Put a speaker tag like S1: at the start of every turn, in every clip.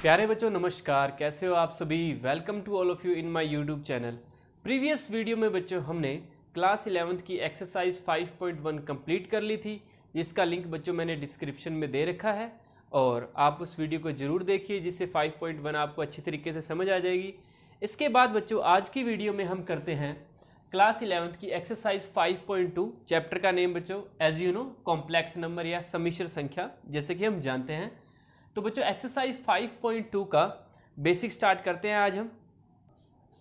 S1: प्यारे बच्चों नमस्कार, कैसे हो आप सभी। Welcome to all of you in my YouTube channel. Previous video में बच्चों हमने क्लास 11th की एक्सरसाइज 5.1 कंप्लीट कर ली थी, जिसका लिंक बच्चों मैंने डिस्क्रिप्शन में दे रखा है और आप उस वीडियो को ज़रूर देखिए, जिससे 5.1 आपको अच्छी तरीके से समझ आ जाएगी। इसके बाद बच्चों आज की वीडियो में हम करते हैं क्लास 11th की एक्सरसाइज 5.2। चैप्टर का नेम बच्चों as you know complex number या सम्मिश्र संख्या, जैसे कि हम जानते हैं। तो बच्चों एक्सरसाइज 5.2 का बेसिक स्टार्ट करते हैं आज हम।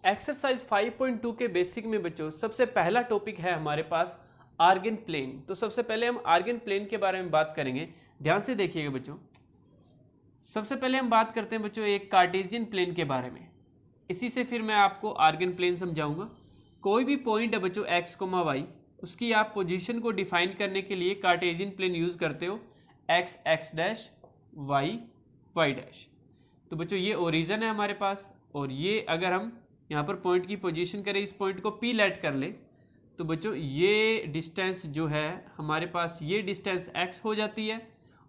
S1: एक्सरसाइज 5.2 के बेसिक में बच्चों सबसे पहला टॉपिक है हमारे पास आर्गन प्लेन। तो सबसे पहले हम आर्गन प्लेन के बारे में बात करेंगे, ध्यान से देखिएगा बच्चों। सबसे पहले हम बात करते हैं बच्चों एक कार्टेशियन प्लेन के बारे में, इसी से फिर मैं आपको आर्गन प्लेन समझाऊंगा। कोई भी पॉइंट है बच्चों x, y, उसकी आप पोजीशन को डिफाइन करने के लिए कार्टेशियन प्लेन यूज करते हो, x x dash y y dash. तो बच्चों ये ओरिजिन है हमारे पास, और ये अगर हम यहाँ पर पॉइंट की पोजीशन करें, इस पॉइंट को P लेट कर ले, तो बच्चों ये डिस्टेंस जो है हमारे पास, ये डिस्टेंस x हो जाती है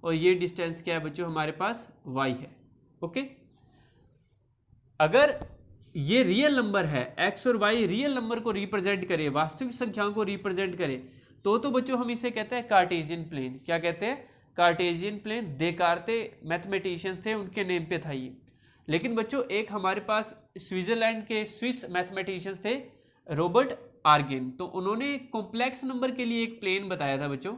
S1: और ये डिस्टेंस क्या है बच्चों हमारे पास y है। ओके, अगर ये रियल नंबर है, x और y रियल नंबर को रिप्रेजेंट करे, वास्तविक संख्याओं को रिप्रेजेंट करे, तो बच्चों हम इसे कहते हैं कार्टेशियन प्लेन। क्या कहते हैं? Cartesian plane. देकार्ते मैथमेटिशियंस थे, उनके नेम पे था ये। लेकिन बच्चों एक हमारे पास स्विट्जरलैंड के स्विस मैथमेटिशियंस थे, रॉबर्ट आर्गन। तो उन्होंने कॉम्प्लेक्स नंबर के लिए एक प्लेन बताया था बच्चों।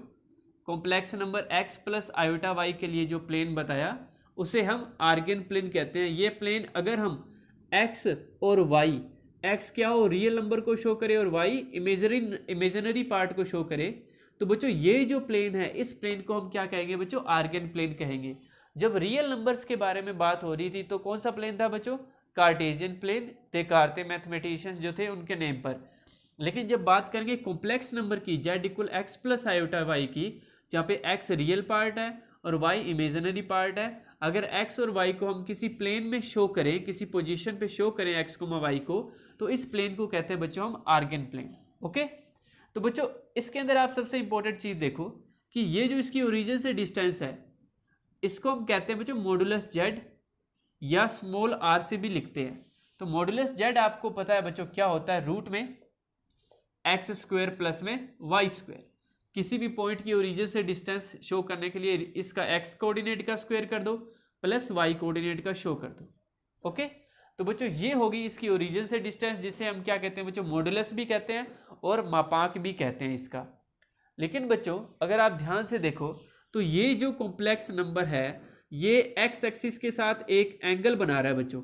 S1: Complex number x plus iota y के लिए जो प्लेन बताया, उसे हम आर्गन प्लेन कहते हैं। ये प्लेन अगर हम x और y, x क्या हो रियल नंबर को शो करे और y इमेजिनरी पार्ट को शो करे, तो बच्चों ये जो प्लेन है, इस प्लेन को हम क्या कहेंगे बच्चों? आर्गन प्लेन कहेंगे। जब रियल नंबर्स के बारे में बात हो रही थी तो कौन सा प्लेन था बच्चों? Cartesian plane. देकार्ते मैथमेटिशियंस जो थे उनके नेम पर। लेकिन जब बात करेंगे कॉम्प्लेक्स नंबर की, z equal x plus iota y की, जहाँ पे x रियल पार्ट है और y इमेजिनरी पार्ट है, अगर x और y को हम किसी प्लेन में शो करें, किसी पोजीशन पे शो करें x, y को, तो इस प्लेन को कहते हैं बच्चों हम आर्गन प्लेन। ओके, तो बच्चों इसके अंदर आप सबसे इंपॉर्टेंट चीज देखो कि ये जो इसकी ओरिजिन से डिस्टेंस है, इसको हम कहते हैं बच्चों मॉडुलस z, या स्मॉल r से भी लिखते हैं। तो मॉडुलस z आपको पता है बच्चों क्या होता है? रूट में x स्क्वायर प्लस में y स्क्वायर। किसी भी पॉइंट की ओरिजिन से डिस्टेंस शो करने के लिए इसका x कोऑर्डिनेट का स्क्वायर कर दो प्लस y कोऑर्डिनेट का शो कर दो। ओके, तो बच्चों ये होगी इसकी ओरिजिन से डिस्टेंस, जिसे हम क्या कहते हैं बच्चों? मॉडुलस भी कहते हैं और मापांक भी कहते हैं इसका। लेकिन बच्चों अगर आप ध्यान से देखो तो ये जो कॉम्प्लेक्स नंबर है, ये x एक्सिस के साथ एक एंगल बना रहा है बच्चों।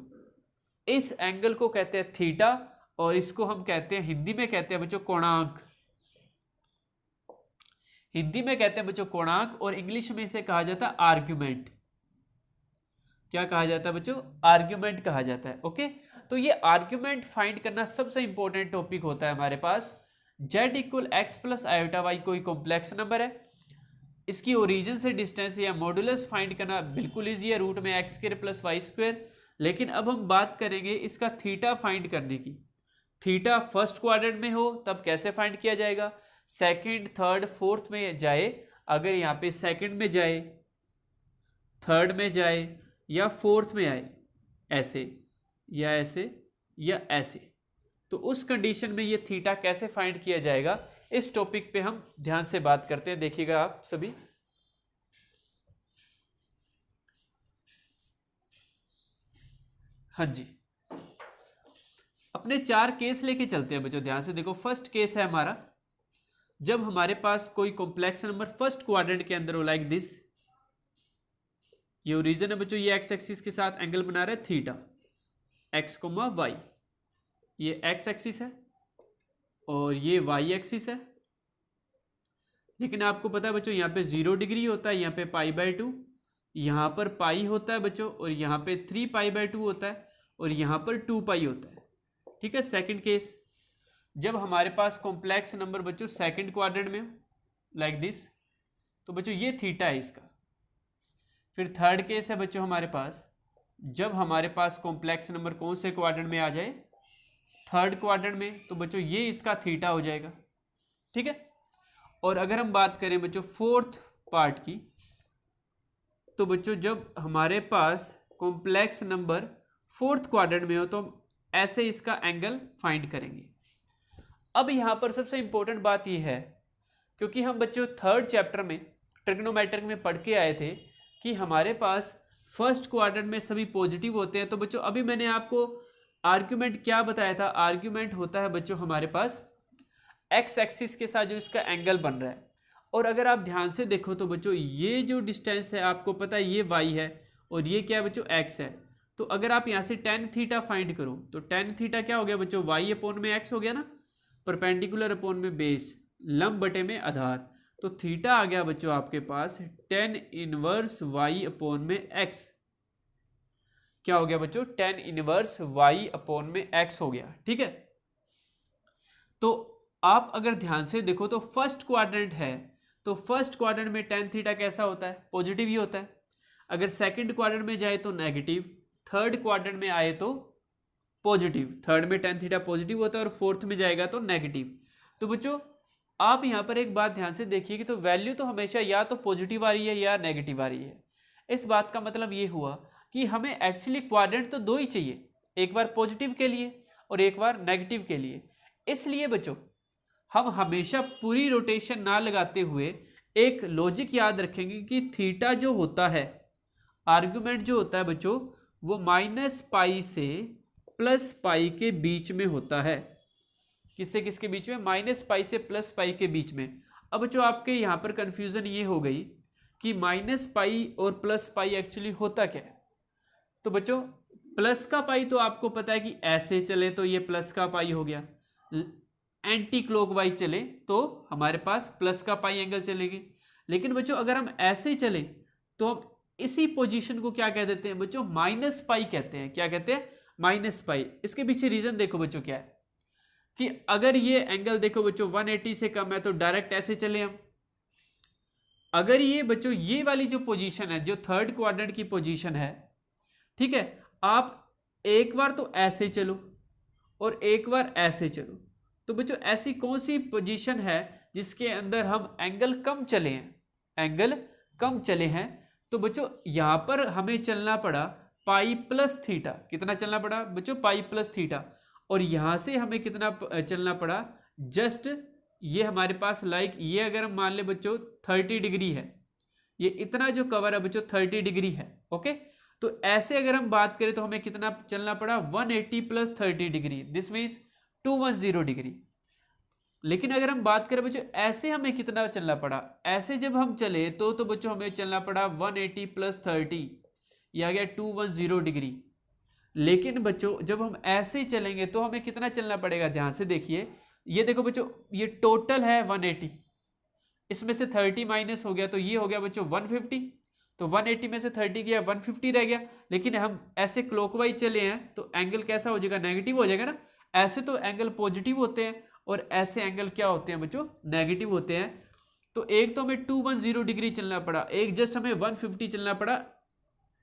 S1: इस एंगल को कहते हैं थीटा, और इसको हम कहते हैं, हिंदी में कहते हैं बच्चों कोणांक। हिंदी में कहते हैं बच्चों कोणांक, और इंग्लिश में इसे कहा जाता है आर्ग्यूमेंट। क्या कहा जाता है बच्चों? आर्ग्यूमेंट कहा जाता है। ओके, तो ये आर्ग्यूमेंट फाइंड करना सबसे इंपॉर्टेंट टॉपिक होता है हमारे पास। z equal x plus iota y कोई कॉम्प्लेक्स नंबर है, इसकी ओरिजिन से डिस्टेंस या मॉडुलस फाइंड करना बिल्कुल ईजी है, रूट में x square plus y square. लेकिन अब हम बात करेंगे इसका थीटा फाइंड करने की। थीटा फर्स्ट क्वाड्रेंट में हो तब कैसे फाइंड किया जाएगा? सेकंड, थर्ड, फोर्थ में जाए, अगर यहाँ पे सेकंड में जाए, थर्ड में जाए या फोर्थ में आए, ऐसे या ऐसे या ऐसे, तो उस कंडीशन में ये थीटा कैसे फाइंड किया जाएगा, इस टॉपिक पे हम ध्यान से बात करते हैं। देखिएगा आप सभी, हाँ जी, अपने 4 केस लेके चलते हैं बच्चों। ध्यान से देखो, फर्स्ट केस है हमारा, जब हमारे पास कोई कॉम्प्लेक्स नंबर फर्स्ट क्वाड्रेंट के अंदर हो, लाइक दिस। ये ओरिजिन है बच्चों, ये x एक्सिस के साथ एंगल बना रहा है थीटा, x, y। ये x एक्सिस है और ये y एक्सिस है। लेकिन आपको पता है बच्चों यहाँ पे 0 डिग्री होता है, यहाँ पे π/2, यहाँ पर पाई होता है बच्चों, और यहाँ पे 3π/2 होता है, और यहाँ पर 2π होता है। ठीक है, सेकंड केस, जब हमारे पास कॉम्प्लेक्स नंबर बच्चों सेकंड क्वाड्रेंट में लाइक दिस, तो बच्चों ये थीटा है इसका। फिर थर्ड केस है बच्चों हमारे पास, जब हमारे पास कॉम्प्लेक्स नंबर कौन से क्वाड्रेंट में आ जाए? थर्ड क्वाड्रेंट में, तो बच्चों ये इसका थीटा हो जाएगा। ठीक है, और अगर हम बात करें बच्चों फोर्थ पार्ट की, तो बच्चों जब हमारे पास कॉम्प्लेक्स नंबर फोर्थ क्वाड्रेंट में हो तो हम ऐसे इसका एंगल फाइंड करेंगे। अब यहाँ पर सबसे इंपॉर्टेंट बात यह है, क्योंकि हम बच्चों थर्ड चैप्टर में ट्रिग्नोमेट्रिक में पढ़ के आए थे कि हमारे पास फर्स्ट क्वाड्रेंट में सभी पॉजिटिव होते हैं। तो बच्चों अभी मैंने आपको आर्ग्यूमेंट क्या बताया था, आर्ग्यूमेंट होता है बच्चों हमारे पास एक्स एक्सिस के साथ जो इसका एंगल बन रहा है। और अगर आप ध्यान से देखो तो बच्चों ये जो डिस्टेंस है आपको पता है ये y है और ये क्या है बच्चों x है। तो अगर आप यहाँ से टेन थीटा फाइंड करो तो टेन थीटा क्या हो गया बच्चों, y अपोन में x हो गया ना, परपेंडिकुलर अपोन में बेस, लंब बटे में आधार। तो थीटा आ गया बच्चों आपके पास टेन इनवर्स y अपोन में x। क्या हो गया बच्चों, टेन इनवर्स y अपोन में x हो गया। ठीक है, तो आप अगर ध्यान से देखो तो फर्स्ट क्वाड्रेंट है तो फर्स्ट क्वाड्रेंट में टेन थीटा कैसा होता है, पॉजिटिव ही होता है। अगर सेकंड क्वाड्रेंट में जाए तो नेगेटिव, थर्ड क्वाड्रेंट में आए तो पॉजिटिव। थर्ड में टेन थीटा पॉजिटिव होता है और फोर्थ में जाएगा तो नेगेटिव। तो बच्चों आप यहाँ पर एक बात ध्यान से देखिए कि तो वैल्यू तो हमेशा या तो पॉजिटिव आ रही है या नेगेटिव आ रही है। इस बात का मतलब ये हुआ कि हमें एक्चुअली क्वाड्रेंट तो दो ही चाहिए, एक बार पॉजिटिव के लिए और एक बार नेगेटिव के लिए। इसलिए बच्चों हम हमेशा पूरी रोटेशन ना लगाते हुए एक लॉजिक याद रखेंगे कि थीटा जो होता है, आर्गुमेंट जो होता है बच्चों, वो -पाई से +पाई के बीच में होता है। किससे किसके बीच में, -पाई से +पाई के बीच में। अब बच्चों आपके यहाँ पर कंफ्यूजन ये हो गई कि -पाई और +पाई एक्चुअली होता क्या है। तो बच्चों प्लस का पाई तो आपको पता है कि ऐसे चले तो ये प्लस का पाई हो गया, एंटी क्लॉकवाइज चले तो हमारे पास प्लस का पाई एंगल चलेगी। लेकिन बच्चों अगर हम ऐसे चले तो हम इसी पोजीशन को क्या कह देते हैं बच्चों, -पाई कहते हैं। क्या कहते हैं, -पाई। इसके पीछे रीजन देखो बच्चों क्या है कि अगर ये एंगल देखो बच्चों 180 से कम है तो डायरेक्ट ऐसे चले हम। अगर ये बच्चों ये वाली जो पोजीशन है, जो थर्ड क्वाड्रेंट की पोजीशन है, ठीक है, आप एक बार तो ऐसे चलो और एक बार ऐसे चलो। तो बच्चों ऐसी कौन सी पोजीशन है जिसके अंदर हम एंगल कम चले हैं, एंगल कम चले हैं। तो बच्चों यहां पर हमें चलना पड़ा पाई प्लस थीटा। कितना चलना पड़ा बच्चों, पाई प्लस थीटा। और यहां से हमें कितना चलना पड़ा, जस्ट ये हमारे पास लाइक ये अगर हम मान ले बच्चों 30 डिग्री है, ये इतना जो कवर है बच्चों 30 डिग्री है। ओके, तो ऐसे अगर हम बात करें तो हमें कितना चलना पड़ा, 180 + 30 डिग्री, दिस मीन्स 210 डिग्री। लेकिन अगर हम बात करें बच्चों ऐसे हमें कितना चलना पड़ा, ऐसे जब हम चले तो बच्चों हमें चलना पड़ा 180 + 30, यह आ गया 210 डिग्री। लेकिन बच्चों जब हम ऐसे चलेंगे तो हमें कितना चलना पड़ेगा, ध्यान से देखिए। ये देखो बच्चों ये टोटल है 180, इसमें से 30 माइनस हो गया तो ये हो गया बच्चों 150। तो 180 में से 30 गया 150 रह गया। लेकिन हम ऐसे क्लॉकवाइज चले हैं तो एंगल कैसा हो जाएगा, नेगेटिव हो जाएगा ना। ऐसे तो एंगल पॉजिटिव होते हैं और ऐसे एंगल क्या होते हैं बच्चों, नेगेटिव होते हैं। तो एक तो हमें 210 डिग्री चलना पड़ा, एक जस्ट हमें 150 चलना पड़ा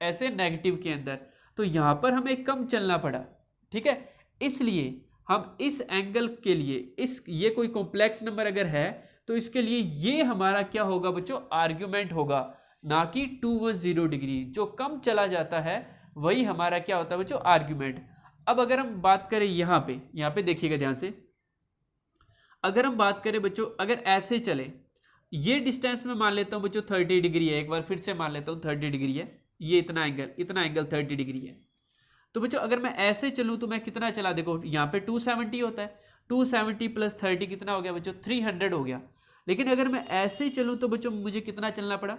S1: ऐसे नेगेटिव के अंदर। तो यहां पर हमें कम चलना पड़ा, ठीक है। इसलिए हम इस एंगल के लिए ये कोई कॉम्प्लेक्स नंबर अगर है तो इसके लिए ये हमारा क्या होगा बच्चों, आर्ग्यूमेंट होगा, ना कि 210 डिग्री। जो कम चला जाता है वही हमारा क्या होता है बच्चों, आर्ग्यूमेंट। अब अगर हम बात करें यहाँ पे देखिएगा ध्यान से। अगर हम बात करें बच्चों अगर ऐसे चले, ये डिस्टेंस में मान लेता हूं बच्चों 30 डिग्री है, एक बार फिर से मान लेता हूं 30 डिग्री है, ये इतना एंगल 30 डिग्री है। तो बच्चों अगर मैं ऐसे चलूं तो मैं कितना चला, देखो यहाँ पे 270 होता है, 270 + 30 कितना हो गया बच्चों, 300 हो गया। लेकिन अगर मैं ऐसे चलूं तो बच्चों मुझे कितना चलना पड़ा,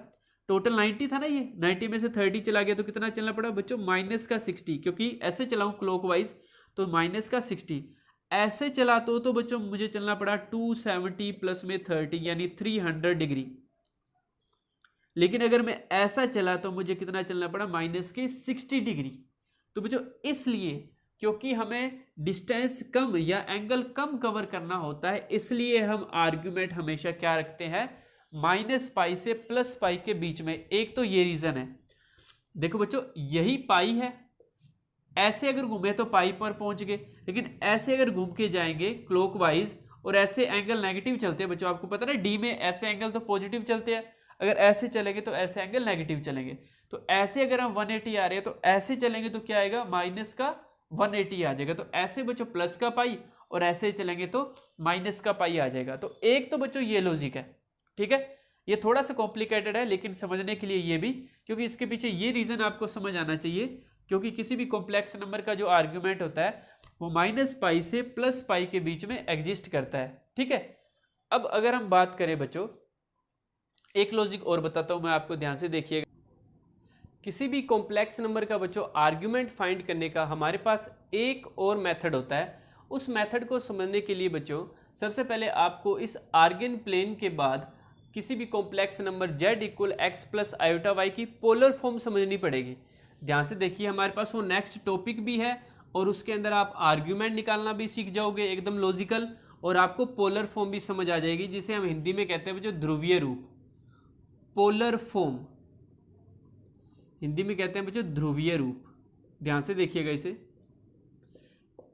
S1: टोटल 90 था ना, ये 90 में से 30 चला गया तो कितना चलना पड़ा बच्चों, -60, क्योंकि ऐसे चलाऊं क्लॉकवाइज तो -60। ऐसे चला तो बच्चों मुझे चलना पड़ा 270 + में 30 यानी 300 डिग्री। लेकिन अगर मैं ऐसा चला तो मुझे कितना चलना पड़ा, -60 डिग्री। तो बच्चों इसलिए क्योंकि हमें डिस्टेंस कम या एंगल कम कवर करना होता है, इसलिए हम आर्ग्यूमेंट हमेशा क्या रखते हैं, -पाई से +पाई के बीच में। एक तो ये रीजन है, देखो बच्चों यही पाई है, ऐसे अगर घूमे तो पाई पर पहुंच गए, लेकिन ऐसे अगर घूम के जाएंगे क्लॉकवाइज और ऐसे एंगल नेगेटिव चलते हैं बच्चों, आपको पता ना डी में ऐसे एंगल तो पॉजिटिव चलते हैं। अगर ऐसे चलेंगे तो ऐसे एंगल नेगेटिव चलेंगे। तो ऐसे अगर हम 180 आ रहे हैं तो ऐसे चलेंगे तो क्या आएगा, माइनस का 180 आ जाएगा। तो ऐसे बच्चों प्लस का पाई और ऐसे ही चलेंगे तो माइनस का पाई आ जाएगा। तो एक तो बच्चों ये लॉजिक है, ठीक है। ये थोड़ा सा कॉम्प्लिकेटेड है लेकिन समझने के लिए ये भी, क्योंकि इसके पीछे ये रीजन आपको समझ आना चाहिए, क्योंकि किसी भी कॉम्प्लेक्स नंबर का जो आर्ग्यूमेंट होता है वो माइनस पाई से प्लस पाई के बीच में एग्जिस्ट करता है, ठीक है। अब अगर हम बात करें बच्चों, एक लॉजिक और बताता हूं मैं आपको, ध्यान से देखिएगा। किसी भी कॉम्प्लेक्स नंबर का बच्चों आर्ग्यूमेंट फाइंड करने का हमारे पास एक और मेथड होता है। उस मेथड को समझने के लिए बच्चों सबसे पहले आपको इस आर्गन प्लेन के बाद किसी भी complex number z equal x plus iota y की पोलर फॉर्म समझनी पड़ेगी। ध्यान से देखिए, हमारे पास वो नेक्स्ट टॉपिक भी है और उसके अंदर आप आर्ग्यूमेंट निकालना भी सीख जाओगे एकदम लॉजिकल, और आपको पोलर फॉर्म भी समझ आ जाएगी, जिसे हम हिंदी में कहते हैं बच्चों ध्रुवीय रूप। पोलर फॉर्म हिंदी में कहते हैं बच्चों ध्रुवीय रूप। ध्यान से देखिएगा इसे।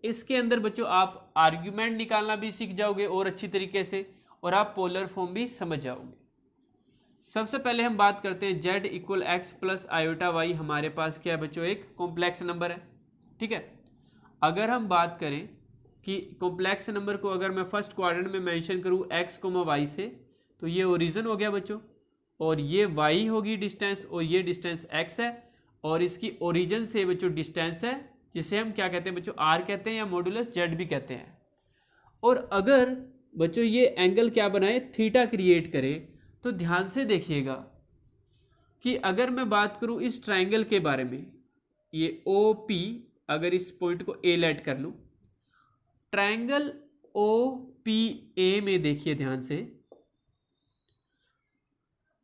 S1: इसके अंदर बच्चों आप आर्ग्यूमेंट निकालना भी सीख जाओगे और अच्छी तरीके से, और आप पोलर फॉर्म भी समझ जाओगे। सबसे पहले हम बात करते हैं z equal x plus iota y. हमारे पास क्या है बच्चों, एक कॉम्प्लेक्स नंबर है, ठीक है। अगर हम बात करें कि कॉम्प्लेक्स नंबर को अगर मैं फर्स्ट क्वाड्रेंट में मेंशन करूं x, y से, तो ये ओरिजिन हो गया बच्चों, और ये y होगी डिस्टेंस, और ये डिस्टेंस x है, और इसकी ओरिजिन से बच्चों डिस्टेंस है, जिसे हम क्या कहते हैं बच्चों, r कहते हैं या मॉडुलस z भी कहते हैं। और अगर बच्चों ये एंगल क्या बनाए, थीटा क्रिएट करे, तो ध्यान से देखिएगा कि अगर मैं बात करूं इस ट्रायंगल के बारे में, ये OP, अगर इस पॉइंट को A लेट कर लूं, ट्रायंगल OPA में देखिए ध्यान से,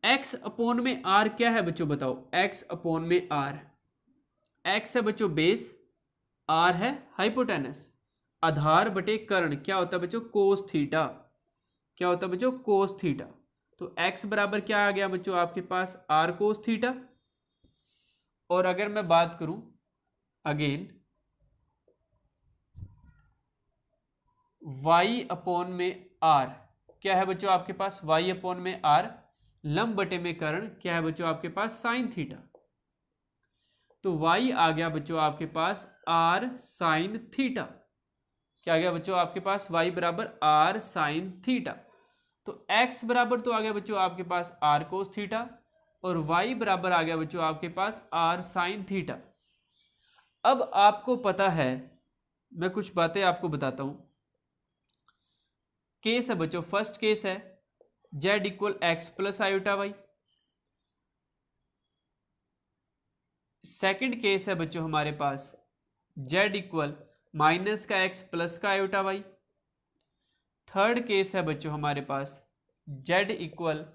S1: x अपॉन में r क्या है बच्चों बताओ, x अपॉन में r, x है बच्चों बेस, r है हाइपोटेनस, आधार बटे कर्ण क्या होता है बच्चों, कोस थीटा। क्या होता है बच्चों, कोस थीटा। तो x बराबर क्या आ गया बच्चों आपके पास, r कोस थीटा। और अगर मैं बात करूं अगेन y अपॉन में r, क्या है बच्चों आपके पास, y अपॉन में r, लंब बटे में कर्ण क्या है बच्चों आपके पास, साइन थीटा। तो y आ गया बच्चों आपके पास r साइन थीटा। क्या आ गया बच्चों आपके पास, y बराबर r साइन थीटा। तो x बराबर तो आ गया बच्चों आपके पास r कोस थीटा, और y बराबर आ गया बच्चों आपके पास r साइन थीटा। अब आपको पता है, मैं कुछ बातें आपको बताता हूं। केस है बच्चों, फर्स्ट केस है z equal x plus iota y. Second case है बच्चों हमारे पास z इक्वल माइनस का x प्लस का आयोटा वाई। थर्ड केस है बच्चों हमारे पास z इक्वल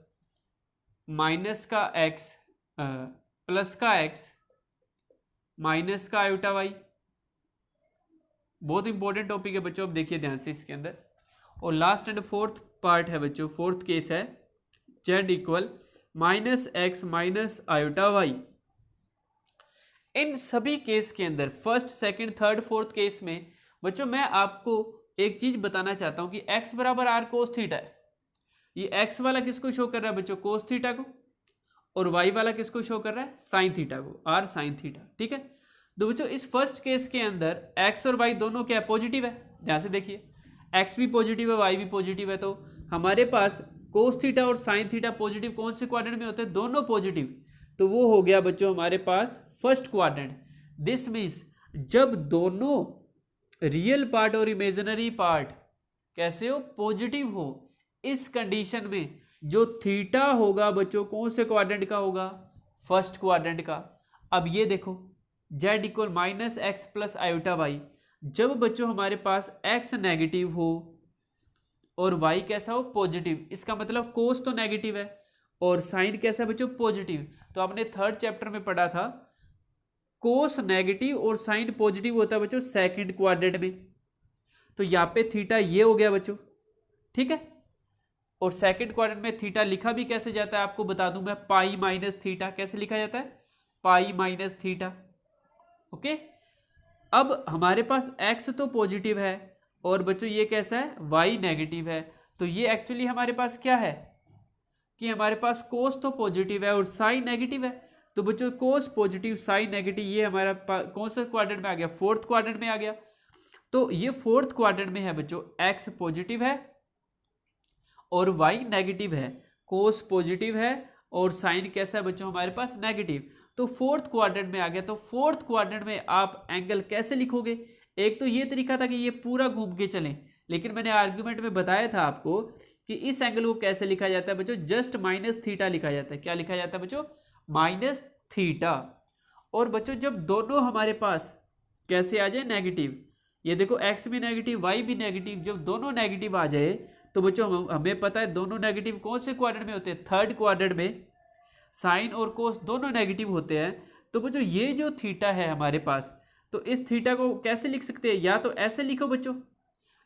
S1: माइनस का x प्लस का x माइनस का आयोटा वाई। बहुत इंपॉर्टेंट टॉपिक है बच्चों, अब देखिए ध्यान से इसके अंदर। और लास्ट एंड फोर्थ पार्ट है बच्चों, फोर्थ केस है z equal minus x minus iota y. इन सभी केस के अंदर first, second, third, fourth case में बच्चों मैं आपको एक चीज बताना चाहता हूं कि x बराबर r कोस थीटा है। ये x वाला किसको शो कर रहा है बच्चों, कोस थीटा को, और y वाला किसको शो कर रहा है, साइन थीटा को, r साइन थीटा, ठीक है। तो बच्चों इस फर्स्ट केस के अंदर x और y दोनों क्या पॉजिटिव है। ध्यान से देखिए, x भी पॉजिटिव है, y भी पॉजिटिव है, तो हमारे पास कोस थीटा और साइन थीटा पॉजिटिव कौन से क्वाड्रेंट में होते हैं, दोनों पॉजिटिव। तो वो हो गया बच्चों हमारे पास फर्स्ट क्वाड्रेंट। दिस मीन्स जब दोनों रियल पार्ट और इमेजिनरी पार्ट कैसे हो, पॉजिटिव हो, इस कंडीशन में जो थीटा होगा बच्चों कौन से क्वाड्रेंट का होगा, फर्स्ट क्वाड्रेंट का। अब ये देखो z equal minus x plus iota y, जब बच्चों हमारे पास x नेगेटिव हो और y कैसा हो, पॉजिटिव, इसका मतलब कोस तो नेगेटिव है और साइन कैसा है बच्चों, पॉजिटिव। तो आपने थर्ड चैप्टर में पढ़ा था कोस नेगेटिव और साइन पॉजिटिव होता है बच्चों सेकंड क्वाड्रेंट में। तो यहाँ पे थीटा ये हो गया बच्चों, ठीक है। और सेकंड क्वाड्रेंट में थीटा लिखा भी कैसे जाता है आपको बता दूं मैं, पाई माइनस थीटा। कैसे लिखा जाता है, पाई माइनस थीटा, ओके। अब हमारे पास x तो पॉजिटिव है और बच्चों ये कैसा है, y नेगेटिव है। तो ये एक्चुअली हमारे पास क्या है, कि हमारे पास कोस तो पॉजिटिव है और साइन नेगेटिव है। तो बच्चों कोस पॉजिटिव साइन नेगेटिव ये हमारा कौन सा क्वाड्रेंट में आ गया, फोर्थ क्वाड्रेंट में आ गया। तो ये फोर्थ क्वाड्रेंट में है बच्चों, एक्स पॉजिटिव है और वाई नेगेटिव है, कोस पॉजिटिव है और साइन कैसा है बच्चों हमारे पास नेगेटिव। तो फोर्थ क्वाड्रेंट में आ गया। तो फोर्थ क्वाड्रेंट में आप एंगल कैसे लिखोगे? एक तो ये तरीका था कि ये पूरा घूम के चलें, लेकिन मैंने आर्ग्यूमेंट में बताया था आपको कि इस एंगल को कैसे लिखा जाता है बच्चों, जस्ट माइनस थीटा लिखा जाता है। क्या लिखा जाता है बच्चों? Minus theta. और बच्चों जब दोनों हमारे पास कैसे आ जाए, नेगेटिव, ये देखो एक्स भी नेगेटिव वाई भी नेगेटिव, जब दोनों नेगेटिव आ जाए तो बच्चों हमें पता है दोनों नेगेटिव कौन से क्वाड्रेंट में होते हैं, थर्ड क्वाड्रेंट में। साइन और कोस दोनों नेगेटिव होते हैं। तो बच्चों ये जो थीटा है हमारे पास, तो इस थीटा को कैसे लिख सकते हैं? या तो ऐसे लिखो बच्चों,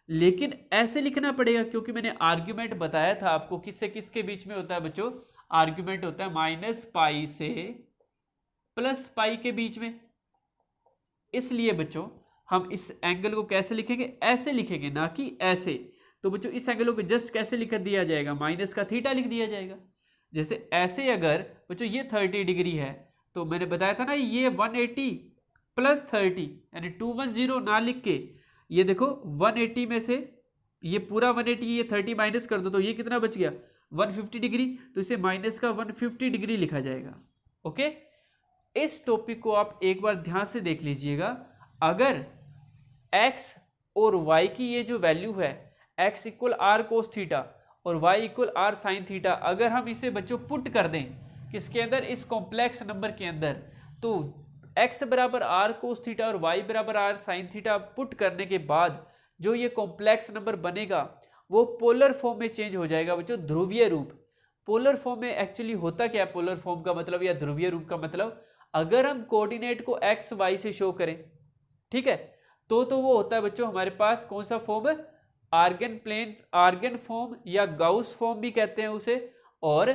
S1: लेकिन ऐसे लिखना पड़ेगा क्योंकि मैंने आर्ग्यूमेंट बताया था आपको किससे किसके बीच में होता है बच्चों, आर्ग्यूमेंट होता है माइनस पाई से प्लस पाई के बीच में। इसलिए बच्चों हम इस एंगल को कैसे लिखेंगे, ऐसे लिखेंगे, ना कि ऐसे। तो बच्चों इस एंगल को जस्ट कैसे लिख दिया जाएगा, माइनस का थीटा लिख दिया जाएगा। जैसे ऐसे अगर बच्चों ये 30 डिग्री है तो मैंने बताया था ना ये 180 प्लस 30 यानी 210 ना लिख के, ये देखो 180 में से ये पूरा 180 ये 30 माइनस कर दो तो ये कितना बच गया, 150 डिग्री। तो इसे माइनस का 150 डिग्री लिखा जाएगा। ओके, इस टॉपिक को आप एक बार ध्यान से देख लीजिएगा। अगर x और y की ये जो वैल्यू है, x equal r cos theta और y equal r sine theta, अगर हम इसे बच्चों पुट कर दें किसके अंदर, इस कॉम्प्लेक्स नंबर के अंदर, तो x बराबर आर कोस थीटा और y बराबर आर साइन थीटा पुट करने के बाद जो ये कॉम्प्लेक्स नंबर बनेगा वो पोलर फॉर्म में चेंज हो जाएगा बच्चों, ध्रुवीय रूप। पोलर फॉर्म में एक्चुअली होता क्या है पोलर फॉर्म का मतलब या ध्रुवीय रूप का मतलब, अगर हम कोऑर्डिनेट को x y से शो करें, ठीक है, तो वो होता है बच्चों हमारे पास कौन सा फॉर्म है, आर्गन प्लेन, आर्गन फॉर्म या गाउस फॉर्म भी कहते हैं उसे। और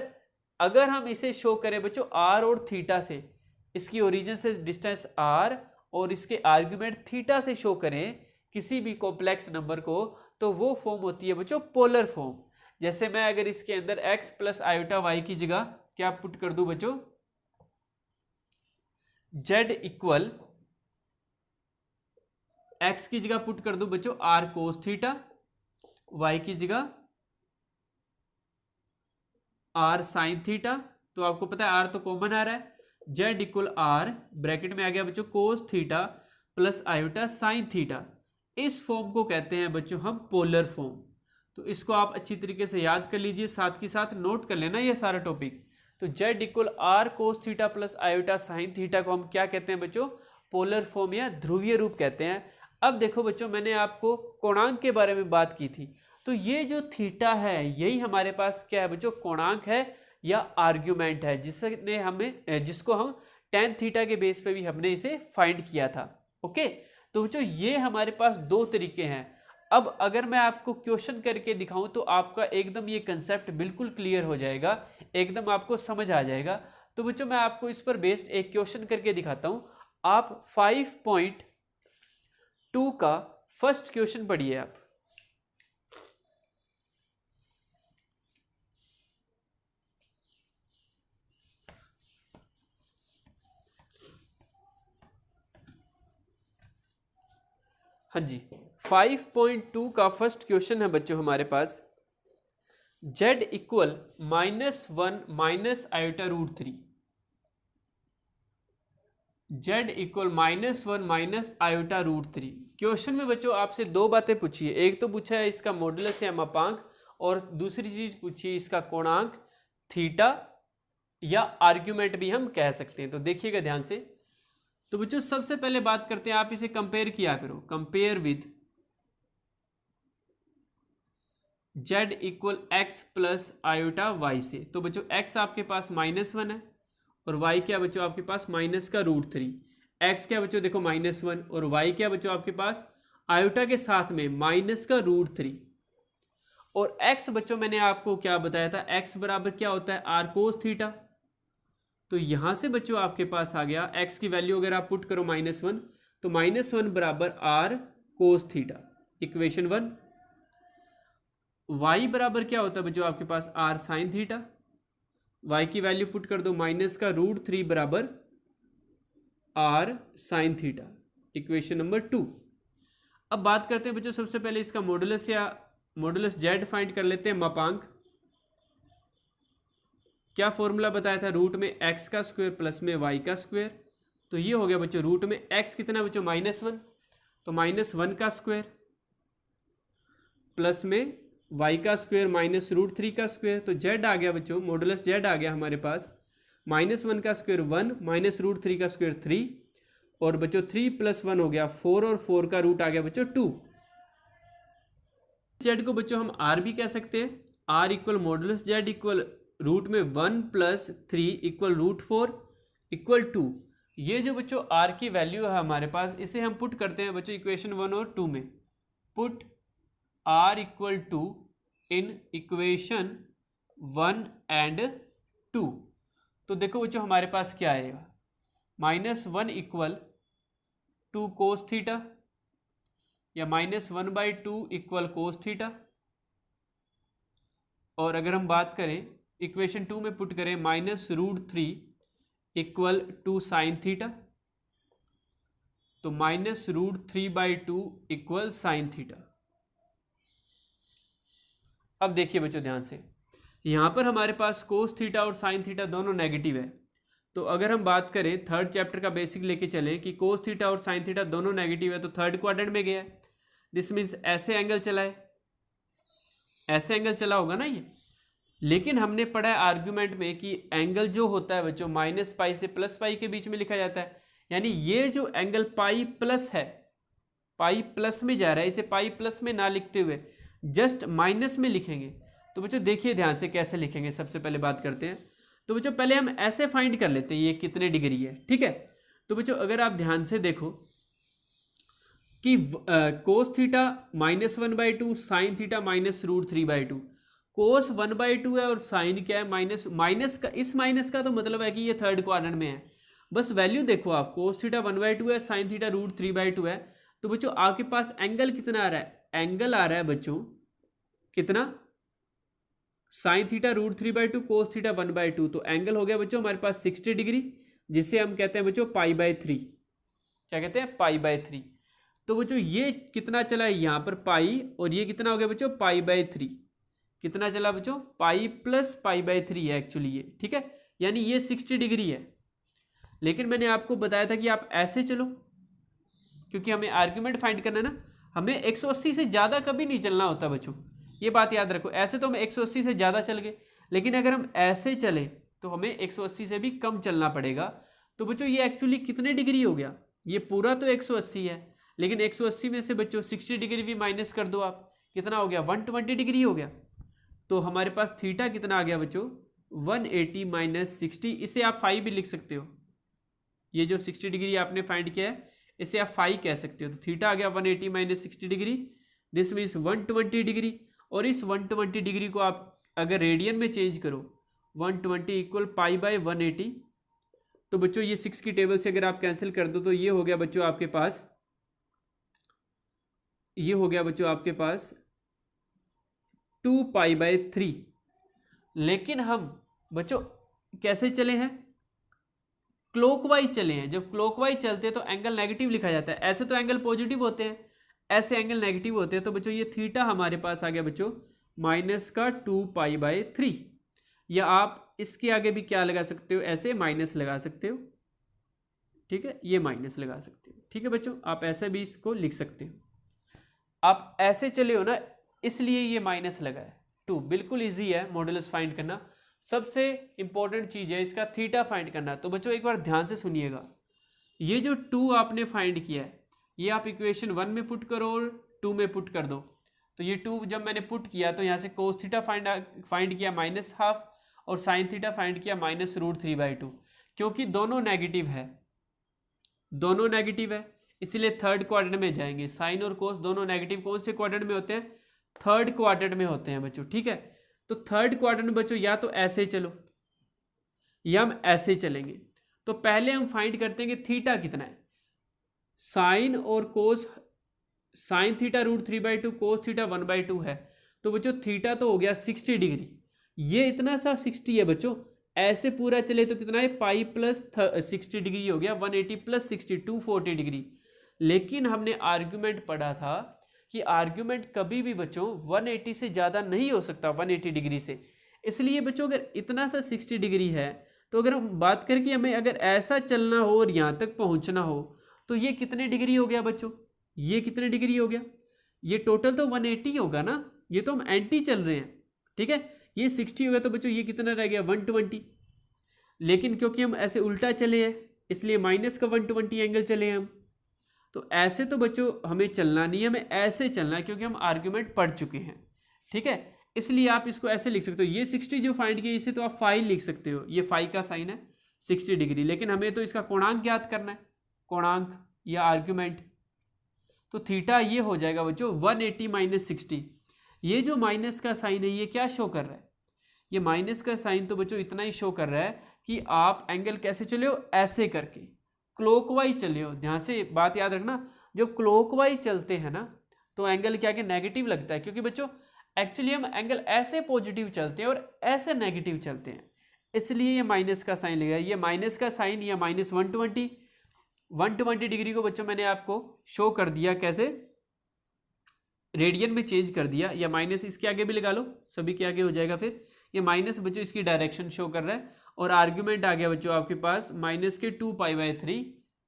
S1: अगर हम इसे शो करें बच्चों r और थीटा से, इसकी ओरिजिन से डिस्टेंस r और इसके आर्गुमेंट थीटा से शो करें किसी भी कॉम्प्लेक्स नंबर को, तो वो फॉर्म होती है बच्चों पोलर फॉर्म। जैसे मैं अगर इसके अंदर x प्लस आयोटा y की जगह क्या पुट कर दूं बच्चों, z इक्वल x की जगह पुट कर दूं बच्चों r कोस थीटा, y की जगह r साइन थीटा, तो आपको पता है r तो कॉमन आ रहा है, z इक्वल r ब्रैकेट में आ गया बच्चों कोस theta plus iota sine theta. इस फॉर्म को कहते हैं बच्चों हम पोलर फॉर्म। तो इसको आप अच्छी तरीके से याद कर लीजिए, साथ के साथ नोट कर लेना ये सारा टॉपिक। तो z equal r cos theta plus iota sine theta को हम क्या कहते हैं बच्चों, पोलर फॉर्म या ध्रुवीय रूप कहते हैं। अब देखो बच्चों मैंने आपको कोणांक के बारे में बात की थी, तो ये जो थीटा है यही हमारे पास क्या है बच्चों, कोणांक है या आर्ग्यूमेंट है, जिसको हम tan थीटा के बेस पे भी हमने इसे फाइंड किया था। ओके, तो बच्चों ये हमारे पास दो तरीके हैं। अब अगर मैं आपको क्वेश्चन करके दिखाऊं तो आपका एकदम ये कंसेप्ट बिल्कुल क्लियर हो जाएगा, एकदम आपको समझ आ जाएगा। तो बच्चों मैं आपको इस पर बेस्ड एक क्वेश्चन करके दिखाता हूं। आप 5.2 का फर्स्ट क्वेश्चन पढ़िए आप। हाँ जी, 5.2 का फर्स्ट क्वेश्चन है बच्चों हमारे पास, z equal -1 minus iota root 3, z equal -1 minus iota root 3। Question में बच्चों आपसे दो बातें पूछी है, एक तो पूछा है इसका मॉडुलस या मापांक, और दूसरी चीज पूछी है इसका कोणांक थीटा या आर्ग्यूमेंट भी हम कह सकते हैं। तो देखिएगा ध्यान से। तो बच्चों सबसे पहले बात करते हैं, आप इसे कंपेयर किया करो, compare with z equal x plus iota y से। तो बच्चों x आपके पास -1 है और y क्या बच्चों आपके पास माइनस का रूट 3। x क्या बच्चों देखो -1 और y क्या बच्चों आपके पास आयोटा के साथ में माइनस का रूट 3। और x बच्चों मैंने आपको क्या बताया था, x बराबर क्या होता है r कोस थीटा। तो यहां से बच्चों आपके पास आ गया x की वैल्यू अगर आप पुट करो -1, तो -1 बराबर r cos theta, equation 1। y बराबर क्या होता है बच्चों आपके पास r साइन थीटा, y की वैल्यू पुट कर दो, माइनस का √3 बराबर r sin theta, equation number 2। अब बात करते हैं बच्चों सबसे पहले इसका मॉडुलस या मॉडुलस जेड फाइंड कर लेते हैं, मापांक। क्या फॉर्मूला बताया था, रूट में एक्स का स्क्वायर प्लस में वाई का स्क्वायर। तो ये हो गया बच्चों, रूट में एक्स कितना बच्चों -1, तो -1 का स्क्वायर प्लस में वाई का स्क्वायर माइनस √3 का स्क्वायर। तो जेड आ गया बच्चों, मॉडुलस जेड आ गया हमारे पास, -1 का स्क्वायर 1 माइनस √3 का स्क्वायर 3, और बच्चों 3 + 1 हो गया 4, और 4 का रूट आ गया बच्चों 2। जेड को बच्चों हम आर भी कह सकते हैं, r equal modulus z equal root में 1 + 3 इक्वल √4 इक्वल 2। ये जो बच्चों आर की वैल्यू है हमारे पास, इसे हम पुट करते हैं बच्चों इक्वेशन 1 और 2 में। Put r equal to in equation 1 and 2। तो देखो बच्चों हमारे पास क्या आएगा, -1 इक्वल 2 कोस थीटा, या -1/2 इक्वल कोस थीटा। और अगर हम बात करें इक्वेशन 2 में पुट करें, -√3 इक्वल 2 साइन थीटा, तो -√3/2 इक्वल साइन थीटा। अब देखिए बच्चों ध्यान से, यहां पर हमारे पास कोस थीटा और साइन थीटा दोनों नेगेटिव है। तो अगर हम बात करें थर्ड चैप्टर का बेसिक लेके चलें कि कोस थीटा और साइन थीटा दोनों नेगेटिव है, तो थर्ड क्वाड्रेंट में गया है, दिस मीन्स ऐसे एंगल चला है, ऐसे एंगल चला होगा ना ये। लेकिन हमने पढ़ा है आर्ग्यूमेंट में कि एंगल जो होता है बच्चों -π से +π के बीच में लिखा जाता है, यानी ये जो एंगल π+ है, π+ में जा रहा है, इसे π+ में ना लिखते हुए जस्ट माइनस में लिखेंगे। तो बच्चों देखिए ध्यान से कैसे लिखेंगे, सबसे पहले बात करते हैं। तो बच्चों पहले हम ऐसे फाइंड कर लेते हैं ये कितने डिग्री है, ठीक है। तो बच्चों अगर आप ध्यान से देखो कि कोस थीटा -1/2, साइन थीटा -√3/2, कोस 1/2 है और साइन क्या है माइनस का, इस माइनस का तो मतलब है कि ये थर्ड क्वाड्रेंट में है। बस वैल्यू देखो आप, कोस थीटा 1/2 है, साइन थीटा √3/2 है। तो बच्चों आपके पास एंगल कितना आ रहा है, एंगल आ रहा है बच्चों कितना, साइन थीटा √3/2, कोस थीटा 1/2। तो एंगल हो गया बच्चों हमारे पास 60 डिग्री, जिसे हम कहते हैं बच्चों π/3। क्या कहते हैं, π/3। तो बच्चों ये कितना चला है यहाँ पर पाई, और ये कितना हो गया बच्चों π/3। कितना चला बच्चों, पाई + π/3 है एक्चुअली ये, ठीक है, यानी ये 60 डिग्री है। लेकिन मैंने आपको बताया था कि आप ऐसे चलो, क्योंकि हमें आर्ग्यूमेंट फाइंड करना है ना, हमें 180 से ज़्यादा कभी नहीं चलना होता बच्चों, ये बात याद रखो। ऐसे तो हम 180 से ज़्यादा चल गए, लेकिन अगर हम ऐसे चले तो हमें 180 से भी कम चलना पड़ेगा। तो बच्चों ये एक्चुअली कितने डिग्री हो गया, ये पूरा तो 180 है, लेकिन 180 में से बच्चों 60 डिग्री भी माइनस कर दो आप, कितना हो गया, 120 डिग्री हो गया। तो हमारे पास थीटा कितना आ गया बच्चों, 180 - 60, इसे आप 5 भी लिख सकते हो। ये जो 60 डिग्री आपने फाइंड किया है इसे आप 5 कह सकते हो। तो थीटा आ गया 180 - 60 डिग्री, दिस मीन्स 120 डिग्री। और इस 120 डिग्री को आप अगर रेडियन में चेंज करो, 120 इक्वल π/180। तो बच्चों ये 6 की टेबल से अगर आप कैंसिल कर दो तो ये हो गया बच्चों आपके पास, ये हो गया बच्चों आपके पास 2π/3। लेकिन हम बच्चों कैसे चले हैं, क्लॉकवाइज चले हैं। जब क्लॉकवाइज चलते हैं तो एंगल नेगेटिव लिखा जाता है, ऐसे तो एंगल पॉजिटिव होते हैं, ऐसे एंगल नेगेटिव होते हैं। तो बच्चों ये थीटा हमारे पास आ गया बच्चों -2π/3, या आप इसके आगे भी क्या लगा सकते हो, ऐसे माइनस लगा सकते हो, ठीक है, ये माइनस लगा सकते हो, ठीक है बच्चों, आप ऐसे भी इसको लिख सकते हो। आप ऐसे चले हो ना, इसलिए ये माइनस लगा है 2। बिल्कुल ईजी है मॉडुलस फाइंड करना, सबसे इंपॉर्टेंट चीज है इसका थीटा फाइंड करना। तो बच्चों एक बार ध्यान से सुनिएगा, ये जो 2 आपने फाइंड किया है ये आप इक्वेशन 1 में पुट करो और 2 में पुट कर दो। तो ये 2 जब मैंने पुट किया तो यहाँ से कोस थीटा फाइंड किया -1/2 और साइन थीटा फाइंड किया -√3/2। क्योंकि दोनों नेगेटिव है, दोनों नेगेटिव है, इसीलिए थर्ड क्वाड्रेंट में जाएंगे। साइन और कोस दोनों नेगेटिव कौन से क्वाड्रेंट में होते हैं, थर्ड क्वाड्रेंट में होते हैं बच्चों, ठीक है। तो थर्ड क्वाड्रेंट में बच्चों या तो ऐसे चलो या हम ऐसे चलेंगे। तो पहले हम फाइंड करते हैं कि थीटा कितना है, साइन और कोस, साइन थीटा √3/2, कोस थीटा 1/2 है। तो बच्चों थीटा तो हो गया 60 डिग्री, ये इतना सा 60 है बच्चों, ऐसे पूरा चले तो कितना है, पाई प्लस 60 डिग्री हो गया, 180 प्लस 60 240 डिग्री। लेकिन हमने आर्ग्यूमेंट पढ़ा था कि आर्ग्यूमेंट कभी भी बच्चों 180 से ज़्यादा नहीं हो सकता, 180 डिग्री से। इसलिए बच्चों अगर इतना सा 60 डिग्री है तो अगर हम बात करें कि हमें अगर ऐसा चलना हो और यहाँ तक पहुँचना हो तो ये कितने डिग्री हो गया बच्चों, ये कितने डिग्री हो गया, ये टोटल तो 180 होगा ना, ये तो हम एंटी चल रहे हैं, ठीक है। ये 60 हो गया तो बच्चों ये कितना रह गया, 120। लेकिन क्योंकि हम ऐसे उल्टा चले हैं इसलिए माइनस का 120 एंगल चले हैं हम। तो ऐसे तो बच्चों हमें चलना नहीं है, हमें ऐसे चलना है क्योंकि हम आर्ग्यूमेंट पढ़ चुके हैं, ठीक है। इसलिए आप इसको ऐसे लिख सकते हो, ये 60 जो फाइंड किया इसे तो आप फाई लिख सकते हो, ये फाई का साइन है 60 डिग्री। लेकिन हमें तो इसका कोणांक ज्ञात करना है, कोणांक या आर्ग्यूमेंट। तो थीटा ये हो जाएगा बच्चों 180 माइनस 60। ये जो माइनस का साइन है ये क्या शो कर रहा है, ये माइनस का साइन तो बच्चों इतना ही शो कर रहा है कि आप एंगल कैसे चले हो, ऐसे करके क्लॉकवाइज चले हो। ध्यान से बात याद रखना, जब क्लॉकवाइज चलते हैं ना तो एंगल क्या नेगेटिव लगता है, क्योंकि बच्चों एक्चुअली हम एंगल ऐसे पॉजिटिव चलते हैं और ऐसे नेगेटिव चलते हैं, इसलिए ये माइनस का साइन लगेगा। ये माइनस का साइन या माइनस 120 डिग्री को बच्चों मैंने आपको शो कर दिया, कैसे, रेडियन में चेंज कर दिया, या माइनस इसके आगे भी लगा लो, सभी के आगे हो जाएगा। फिर ये माइनस बच्चों इसकी डायरेक्शन शो कर रहा है, और आर्ग्यूमेंट आ गया बच्चों आपके पास माइनस के 2π/3,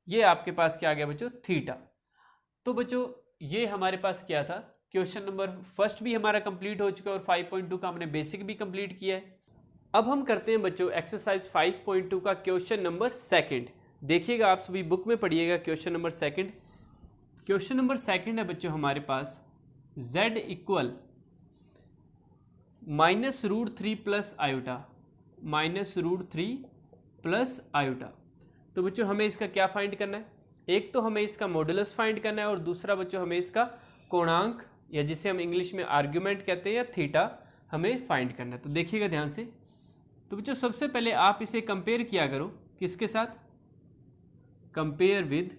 S1: ये आपके पास क्या आ गया बच्चों, थीटा। तो बच्चों ये हमारे पास क्या था, क्वेश्चन नंबर फर्स्ट भी हमारा कंप्लीट हो चुका है और 5.2 का हमने बेसिक भी कंप्लीट किया है। अब हम करते हैं बच्चों एक्सरसाइज 5.2 का क्वेश्चन नंबर सेकंड। देखिएगा आप सभी बुक में पढ़िएगा question number second. Question number second है बच्चों हमारे पास z equal -√3 plus iota, -√3 plus iota. तो बच्चों हमें इसका क्या फाइंड करना है, एक तो हमें इसका मॉडुलस फाइंड करना है और दूसरा बच्चों हमें इसका कोणांक या जिसे हम इंग्लिश में आर्ग्यूमेंट कहते हैं या थीटा हमें फाइंड करना है। तो देखिएगा ध्यान से। तो बच्चों सबसे पहले आप इसे कंपेयर किया करो किसके साथ, compare with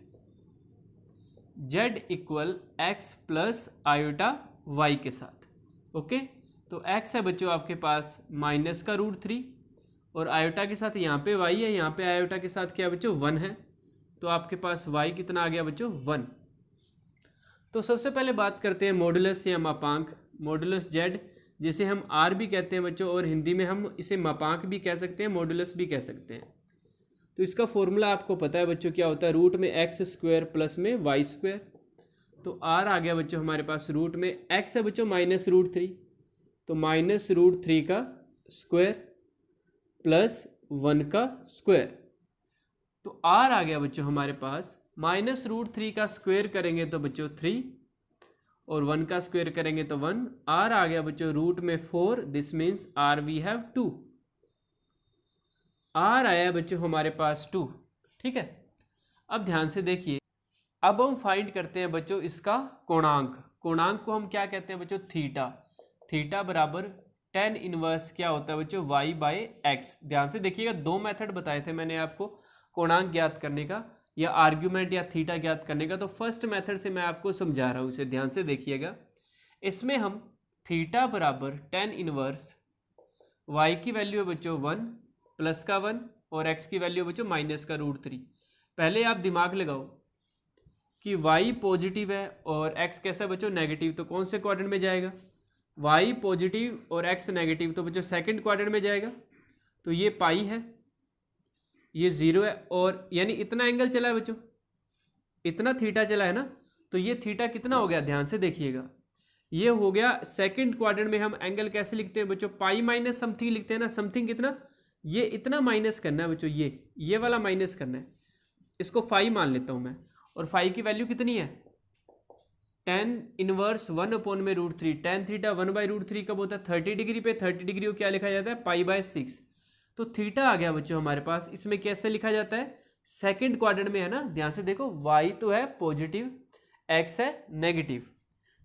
S1: z equal x plus iota y के साथ। ओके, तो x है बच्चों आपके पास माइनस का √3 और आयोटा के साथ यहाँ पे y है, यहाँ पे आयोटा के साथ क्या बच्चों 1 है, तो आपके पास y कितना आ गया बच्चों 1। तो सबसे पहले बात करते हैं मॉडुलस या मापांक, मॉडुलस z जिसे हम r भी कहते हैं बच्चों, और हिंदी में हम इसे मापांक भी कह सकते हैं, मॉडुलस भी कह सकते हैं। तो इसका फॉर्मूला आपको पता है बच्चों क्या होता है, रूट में x² प्लस में y²। तो r आ गया बच्चों हमारे पास, रूट में x है बच्चों -√3, तो -√3 का स्क्वायर प्लस 1 का स्क्वायर। तो r आ गया बच्चों हमारे पास, -√3 का स्क्वायर करेंगे तो बच्चों 3 और 1 का स्क्वायर करेंगे तो 1। r आ गया बच्चों रूट में 4, this means r we have 2। r आया बच्चों हमारे पास 2, ठीक है। अब ध्यान से देखिए, अब हम फाइंड करते हैं बच्चों इसका कोणांक। कोणांक को हम क्या कहते हैं बच्चों, थीटा। थीटा बराबर tan इनवर्स क्या होता है बच्चों, y/x। ध्यान से देखिएगा, दो मेथड बताए थे मैंने आपको कोणांक ज्ञात करने का या आर्ग्यूमेंट या थीटा ज्ञात करने का। तो फर्स्ट मेथड से मैं आपको समझा रहा हूँ, इसे ध्यान से देखिएगा। इसमें हम थीटा बराबर tan इनवर्स y की वैल्यू है बच्चों 1 प्लस का 1 और x की वैल्यू बच्चों माइनस का √3। पहले आप दिमाग लगाओ कि y पॉजिटिव है और x कैसा बच्चों नेगेटिव, तो कौन से क्वाड्रेंट में जाएगा, y पॉजिटिव और x नेगेटिव, तो बच्चों सेकंड क्वाड्रेंट में जाएगा। तो ये पाई है, ये 0 है, और यानी इतना एंगल चला है बच्चों, इतना थीटा चला है ना। तो ये थीटा कितना हो गया, ध्यान से देखिएगा, ये हो गया सेकंड क्वाड्रेंट में। हम एंगल कैसे लिखते हैं बच्चों, पाई माइनस समथिंग लिखते हैं ना, समथिंग कितना, ये इतना माइनस करना है बच्चों, ये वाला माइनस करना है, इसको फाई मान लेता हूं मैं। और फाई की वैल्यू कितनी है, tan इनवर्स 1 अपॉन में √3। tan थीटा 1/√3 कब होता है, 30 डिग्री पे। 30 डिग्री को क्या लिखा जाता है, π/6। तो थीटा आ गया बच्चों हमारे पास, इसमें कैसे लिखा जाता है, सेकंड क्वाड्रेंट में है ना। ध्यान से देखो, y तो है पॉजिटिव, x है नेगेटिव,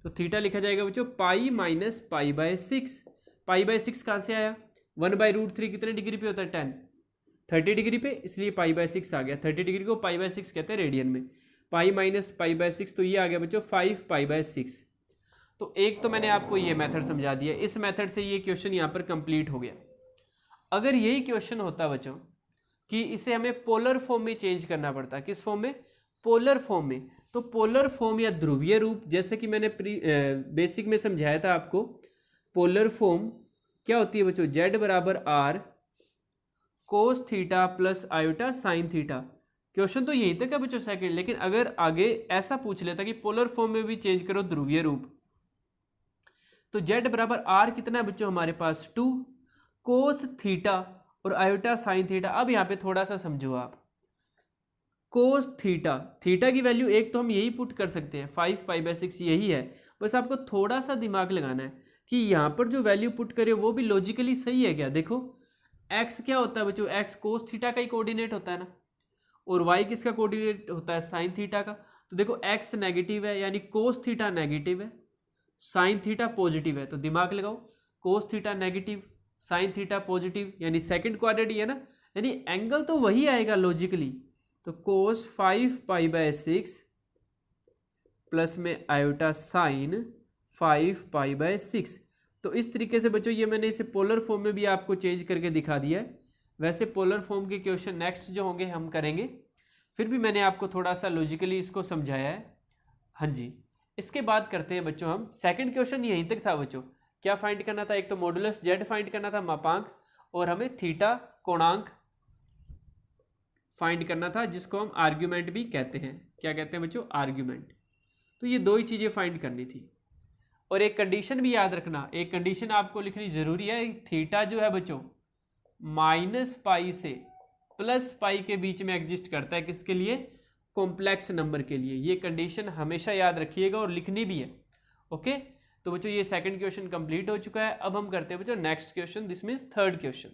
S1: तो थीटा लिखा जाएगा बच्चों पाई माइनस π/6। π/6 कहाँ से आया, 1/√3 कितने डिग्री पे होता है, 10, 30 डिग्री पे, इसलिए π/6 आ गया। 30 डिग्री को π/6 कहते हैं रेडियन में, पाई माइनस π/6, तो ये आ गया बच्चों 5π/6। तो एक तो मैंने आपको ये मेथड समझा दिया, इस मेथड से ये क्वेश्चन यहाँ पर कंप्लीट हो गया। अगर यही क्वेश्चन होता बच्चों कि इसे हमें पोलर फॉर्म में चेंज करना पड़ता, किस फॉर्म में, पोलर फॉर्म में, तो पोलर फॉर्म या ध्रुवीय रूप, जैसे कि मैंने बेसिक में समझाया था आपको, पोलर फॉर्म क्या होती है बच्चों, जेड बराबर r cos theta plus iota sine theta. Question तो यही तक है बच्चों सेकंड, लेकिन अगर आगे ऐसा पूछ लेता कि पोलर फॉर्म में भी चेंज करो ध्रुवीय रूप, तो जेड बराबर आर कितना है बच्चों हमारे पास 2 कोस थीटा और आयोटा साइन थीटा। अब यहाँ पे थोड़ा सा समझो आप, कोस थीटा, थीटा की वैल्यू एक तो हम यही पुट कर सकते हैं 5π/6 यही है, बस आपको थोड़ा सा दिमाग लगाना है कि यहाँ पर जो वैल्यू पुट करे वो भी लॉजिकली सही है क्या। देखो x क्या होता है बच्चों, x कोस थीटा का ही कोऑर्डिनेट होता है ना, और y किसका कोऑर्डिनेट होता है, साइन थीटा का। तो देखो x नेगेटिव है यानी कोस थीटा नेगेटिव है, साइन थीटा पॉजिटिव है, तो दिमाग लगाओ, cos theta negative sine theta positive यानी सेकंड क्वाड्रेंट ही है ना, यानी एंगल तो वही आएगा लॉजिकली। तो कोस 5π/6 प्लस में आयोटा साइन 5π/6। तो इस तरीके से बच्चों ये मैंने इसे पोलर फॉर्म में भी आपको चेंज करके दिखा दिया है। वैसे पोलर फॉर्म के क्वेश्चन नेक्स्ट जो होंगे हम करेंगे, फिर भी मैंने आपको थोड़ा सा लॉजिकली इसको समझाया है। हाँ जी, इसके बाद करते हैं बच्चों हम सेकंड क्वेश्चन, यहीं तक था बच्चों। क्या फाइंड करना था, एक तो मॉडुलस जेड फाइंड करना था मापांक, और हमें थीटा कोणांक फाइंड करना था, जिसको हम आर्ग्यूमेंट भी कहते हैं। क्या कहते हैं बच्चों, आर्ग्यूमेंट। तो ये दो ही चीज़ें फाइंड करनी थी। और एक कंडीशन भी याद रखना, एक कंडीशन आपको लिखनी जरूरी है, थीटा जो है बच्चों -π से +π के बीच में एग्जिस्ट करता है, किसके लिए, कॉम्प्लेक्स नंबर के लिए। ये कंडीशन हमेशा याद रखिएगा और लिखनी भी है। ओके, तो बच्चों ये सेकंड क्वेश्चन कंप्लीट हो चुका है। अब हम करते हैं बच्चों next question, this means third question.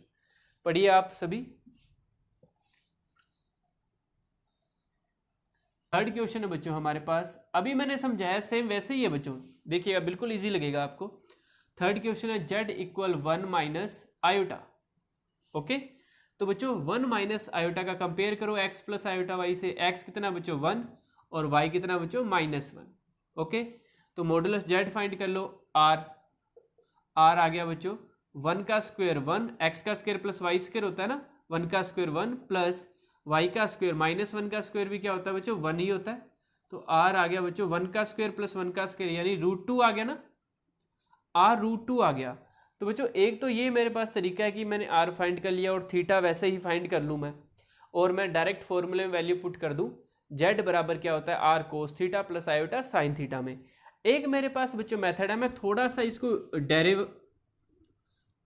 S1: पढ़िए आप सभी, थर्ड क्वेश्चन है बच्चों हमारे पास। अभी मैंने समझाया सेम वैसे ही है बच्चों, देखिएगा बिल्कुल इजी लगेगा आपको। थर्ड क्वेश्चन है z = 1 - आयोटा। ओके, तो बच्चों 1 - आयोटा का कंपेयर करो x + आयोटा y से। x कितना बच्चों 1 और y कितना बच्चों -1। ओके, तो मॉडुलस z फाइंड कर लो, r आ गया बच्चों 1 का स्क्वायर 1, x का स्क्वायर प्लस y स्क्वायर होता है ना, 1 का स्क्वायर 1 प्लस y का स्क्वायर -1 का स्क्वायर भी क्या होता है बच्चों 1 ही होता है। तो r आ गया बच्चों 1 का स्क्वायर प्लस 1 का स्क्वायर यानी √2 आ गया ना, r√2 आ गया। तो बच्चों एक तो ये मेरे पास तरीका है कि मैंने r फाइंड कर लिया और थीटा वैसे ही फाइंड कर लूँ मैं, और मैं डायरेक्ट फॉर्मूले में वैल्यू पुट कर दूँ z बराबर क्या होता है r cos theta plus iota sine theta में। एक मेरे पास बच्चों मेथड है, मैं थोड़ा सा इसको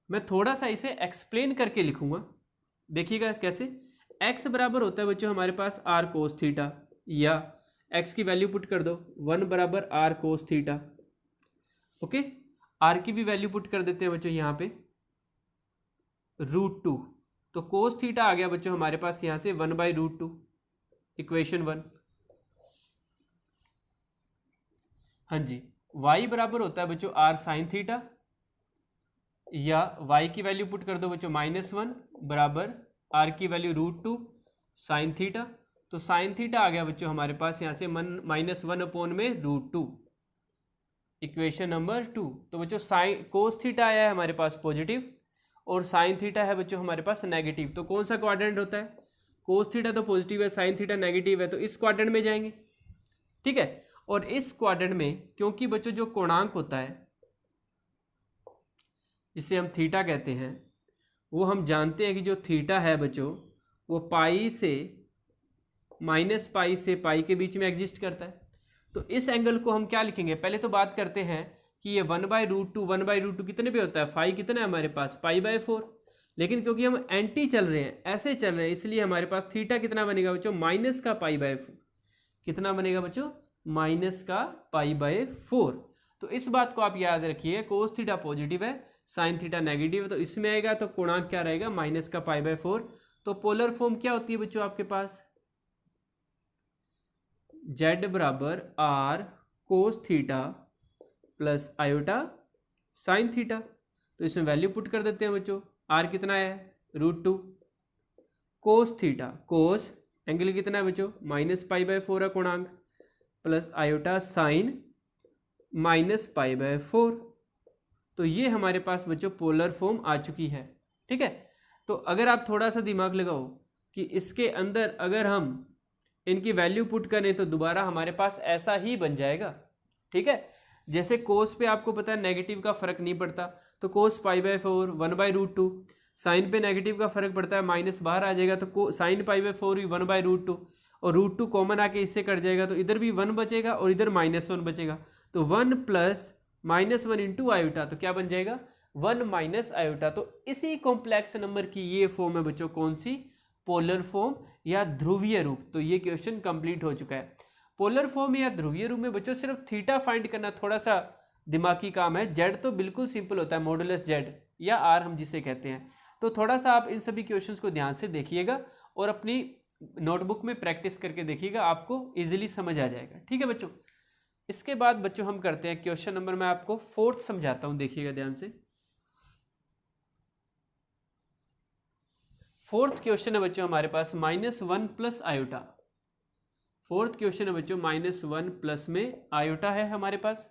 S1: मैं थोड़ा सा इसे एक्सप्लेन करके लिखूंगा, देखिएगा कैसे। x बराबर होता है बच्चों हमारे पास r cos थीटा, या x की वैल्यू पुट कर दो 1 बराबर r cos theta. Okay, r की भी वैल्यू पुट कर देते हैं बच्चों यहाँ पे √2, तो cos थीटा आ गया बच्चों हमारे पास यहाँ से 1/√2, इक्वेशन 1। हाँ जी, y बराबर होता है बच्चों r साइन थीटा, या y की वैल्यू पुट कर दो बच्चों -1 बराबर r की वैल्यू √2 साइन थीटा। तो साइन थीटा आ गया बच्चों हमारे पास यहाँ से -1/√2, इक्वेशन नंबर 2। तो बच्चों साइन कोस थीटा आया है हमारे पास पॉजिटिव और साइन थीटा है बच्चों हमारे पास नेगेटिव। तो कौन सा क्वाड्रेंट होता है, कोस थीटा तो पॉजिटिव है, साइन थीटा नेगेटिव है, तो इस क्वाड्रेंट में जाएंगे। ठीक है, और इस क्वाड्रेंट में क्योंकि बच्चों जो कोणांक होता है जिसे हम थीटा कहते हैं, वो हम जानते हैं कि जो थीटा है बच्चों वो पाई से -π से π के बीच में एग्जिस्ट करता है। तो इस एंगल को हम क्या लिखेंगे, पहले तो बात करते हैं कि ये 1/√2 कितने पे होता है, फाई कितना है हमारे पास π/4, लेकिन क्योंकि हम एंटी चल रहे हैं, ऐसे चल रहे हैं, इसलिए हमारे पास थीटा कितना बनेगा बच्चों -π/4। कितना बनेगा बच्चों -π/4। तो इस बात को आप याद रखिए, कोस थीटा पॉजिटिव है, साइन थीटा नेगेटिव है, तो इसमें आएगा तो कोणांक क्या रहेगा -π/4। तो पोलर फॉर्म क्या होती है बच्चों आपके पास, z बराबर r cos theta plus iota sine theta. तो इसमें वैल्यू पुट कर देते हैं बच्चों, r कितना है √2, कोस थीटा कोस एंगल कितना है बच्चों -π/4 है कोणांक, प्लस आयोटा साइन -π/4। तो ये हमारे पास बच्चों पोलर फॉर्म आ चुकी है। ठीक है, तो अगर आप थोड़ा सा दिमाग लगाओ कि इसके अंदर अगर हम इनकी वैल्यू पुट करें तो दोबारा हमारे पास ऐसा ही बन जाएगा, ठीक है। जैसे कोस पे आपको पता है नेगेटिव का फर्क नहीं पड़ता, तो कोस π/4 1/√2, साइन पे नेगेटिव का फर्क पड़ता है, माइनस बाहर आ जाएगा तो साइन π/4 भी 1/√2, और √2 कॉमन आके इससे कट जाएगा तो इधर भी 1 बचेगा और इधर -1 बचेगा, तो 1 + -1 इंटू आयोटा, तो क्या बन जाएगा 1 माइनस आयोटा। तो इसी कॉम्प्लेक्स नंबर की ये फॉर्म है बच्चों, कौन सी, पोलर फॉर्म या ध्रुवीय रूप। तो ये क्वेश्चन कंप्लीट हो चुका है। पोलर फॉर्म या ध्रुवीय रूप में बच्चों सिर्फ थीटा फाइंड करना थोड़ा सा दिमागी काम है, जेड तो बिल्कुल सिंपल होता है, मॉडुलस जेड या आर हम जिसे कहते हैं। तो थोड़ा सा आप इन सभी क्वेश्चंस को ध्यान से देखिएगा और अपनी नोटबुक में प्रैक्टिस करके देखिएगा, आपको इजीली समझ आ जाएगा, ठीक है बच्चों। इसके बाद बच्चों हम करते हैं क्वेश्चन नंबर, मैं आपको 4th समझाता हूं, देखिएगा ध्यान से। 4th क्वेश्चन है बच्चों हमारे पास -1 + आयोटा। 4th क्वेश्चन है बच्चों -1 प्लस में आयोटा है हमारे पास।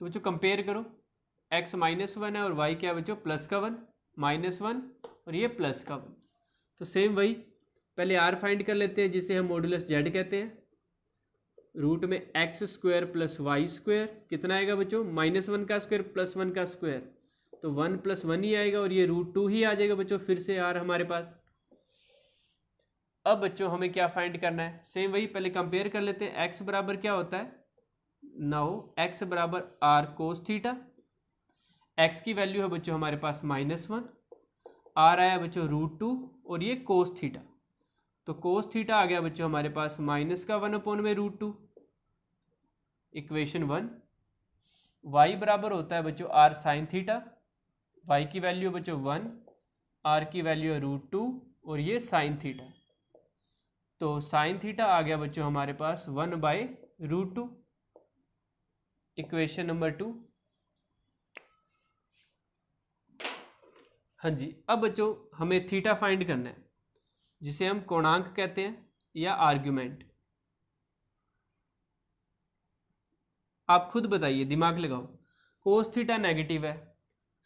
S1: तो बच्चों कंपेयर करो, x -1 है और y क्या है बच्चों, +1 -1 और ये +1। तो सेम वही, पहले r फाइंड कर लेते हैं जिसे हम मॉडुलस z कहते हैं। रूट में x² + y² कितना आएगा बच्चों, -1 का स्क्वायर +1 का स्क्वायर, तो 1 + 1 ही आएगा और ये √2 ही आ जाएगा बच्चों, फिर से r हमारे पास। अब बच्चों हमें क्या फाइंड करना है, सेम वही, पहले कंपेयर कर लेते हैं। x बराबर क्या होता है, नाउ x बराबर r cos थीटा, x की वैल्यू है बच्चों हमारे पास -1, r आया बच्चों √2 और ये cos थीटा, तो cos थीटा आ गया बच्चों हमारे पास -1/√2, इक्वेशन 1। y बराबर होता है बच्चों r sin थीटा, y की वैल्यू बच्चों 1, r की वैल्यू है √2 और ये sin थीटा, तो sin थीटा आ गया बच्चों हमारे पास 1/√2, इक्वेशन नंबर 2। हाँ जी, अब बच्चों हमें थीटा फाइंड करना है जिसे हम कोणांक कहते हैं या आर्ग्यूमेंट। आप खुद बताइए, दिमाग लगाओ, कोस थीटा नेगेटिव है,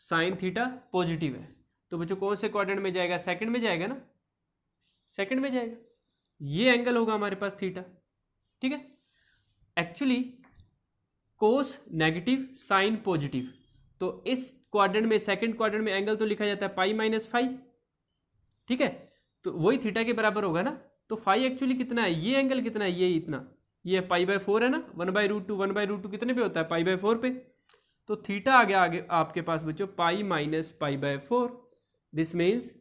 S1: साइन थीटा पॉजिटिव है, तो बच्चों कौन से क्वाड्रेंट में जाएगा, सेकंड में जाएगा ना, सेकंड में जाएगा। ये एंगल होगा हमारे पास थीटा, ठीक है। एक्चुअली कोस नेगेटिव साइन पॉजिटिव, तो इस क्वाड्रेंट में, सेकंड क्वाड्रेंट में एंगल तो लिखा जाता है π-5, ठीक है, तो वही थीटा के बराबर होगा ना। तो फाई एक्चुअली कितना है, ये एंगल कितना है, ये इतना, ये π/4 है ना, 1/√2, 1/√2 कितने पे होता है, π/4 पे, तो थीटा आ गया आगे आपके पास बच्चों π - π/4, दिस मीन्स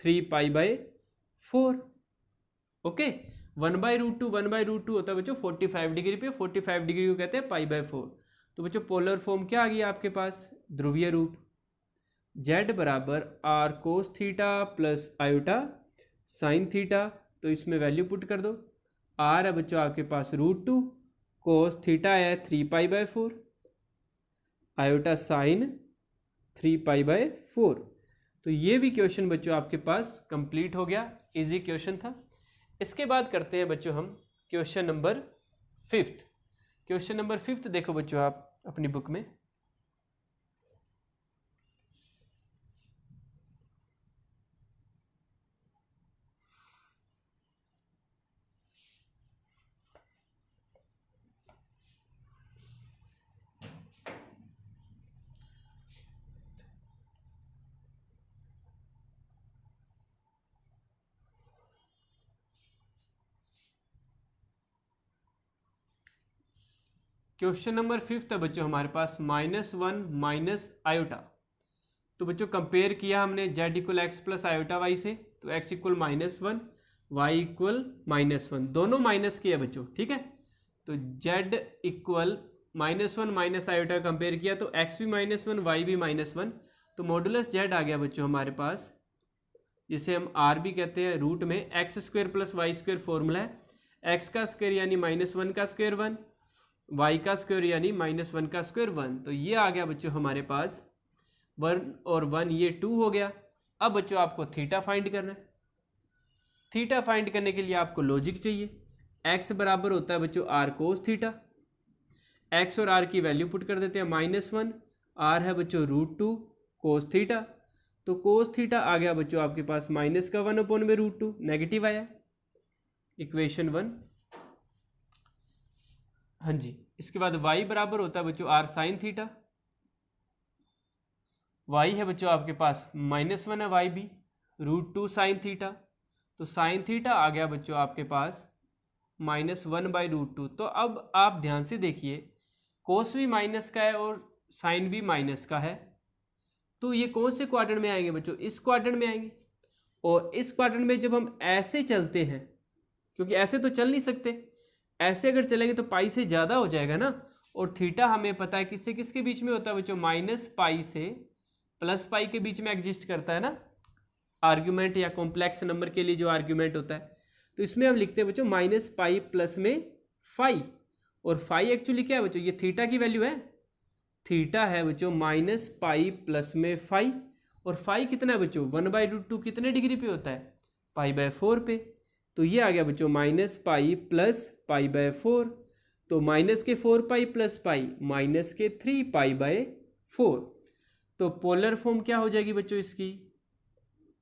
S1: 3π/4, ओके। 1/√2 1/√2 होता है बच्चों 45 डिग्री पे, 45 डिग्री को कहते हैं π/4। तो बच्चों पोलर फॉर्म क्या आ गया आपके पास, ध्रुवीय रूप, z बराबर r cos theta plus iota sine theta, तो इसमें वैल्यू पुट कर दो। r है बच्चों आपके पास √2, cos थीटा है 3π/4, आयोटा साइन 3π/4। तो ये भी क्वेश्चन बच्चों आपके पास कंप्लीट हो गया, इजी क्वेश्चन था। इसके बाद करते हैं बच्चों हम question number 5th। Question number 5th देखो बच्चों आप अपनी बुक में, क्वेश्चन नंबर 5th है बच्चों हमारे पास -1 माइनस आयोटा। तो बच्चों कंपेयर किया हमने z = x + आयोटा y से, तो x = -1, y = -1, दोनों माइनस किया बच्चों, ठीक है। तो z = -1 माइनस आयोटा कंपेयर किया तो x भी -1 y भी -1, तो मॉडुलस z आ गया बच्चों हमारे पास, जिसे हम r भी कहते हैं, रूट में x² + y² फॉर्मूला है, x का स्क्वायर यानी -1 का स्क्वायर 1, y का स्क्वायर यानी -1 का स्क्वायर 1, तो ये आ गया बच्चों हमारे पास 1 और 1, ये 2 हो गया। अब बच्चों आपको थीटा फाइंड करना है। थीटा फाइंड करने के लिए आपको लॉजिक चाहिए। x बराबर होता है बच्चों r cos थीटा, x और r की वैल्यू पुट कर देते हैं, -1, r है बच्चों √2 cos थीटा, तो कोस थीटा आ गया बच्चों आपके पास माइनस का 1/√2, नेगेटिव आया, इक्वेशन 1। हाँ जी, इसके बाद y बराबर होता है बच्चों r साइन थीटा। y है बच्चों आपके पास -1 है y भी, √2 साइन थीटा। तो साइन थीटा आ गया बच्चों आपके पास -1/√2। तो अब आप ध्यान से देखिए, कोस भी माइनस का है और साइन भी माइनस का है, तो ये कौन से क्वाड्रेंट में आएंगे बच्चों? इस क्वाड्रेंट में आएंगे। और इस क्वाड्रेंट में जब हम ऐसे चलते हैं, क्योंकि ऐसे तो चल नहीं सकते, ऐसे अगर चलेंगे तो पाई से ज़्यादा हो जाएगा ना। और थीटा हमें पता है किससे किसके बीच में होता है बच्चों? -पाई से +पाई के बीच में एग्जिस्ट करता है ना, आर्ग्यूमेंट या कॉम्प्लेक्स नंबर के लिए जो आर्ग्यूमेंट होता है। तो इसमें हम लिखते हैं बच्चों -पाई प्लस में फाई। और फाई एक्चुअली क्या है बच्चों? ये थीटा की वैल्यू है। थीटा है बच्चों -पाई प्लस में फाई। और फाई कितना है बच्चों? 1/√2 कितने डिग्री पे होता है? π/4 पे। तो ये आ गया बच्चों -पाई प्लस π/4। तो माइनस के 4 पाई प्लस पाई माइनस के 3 π/4। तो पोलर फॉर्म क्या हो जाएगी बच्चों इसकी,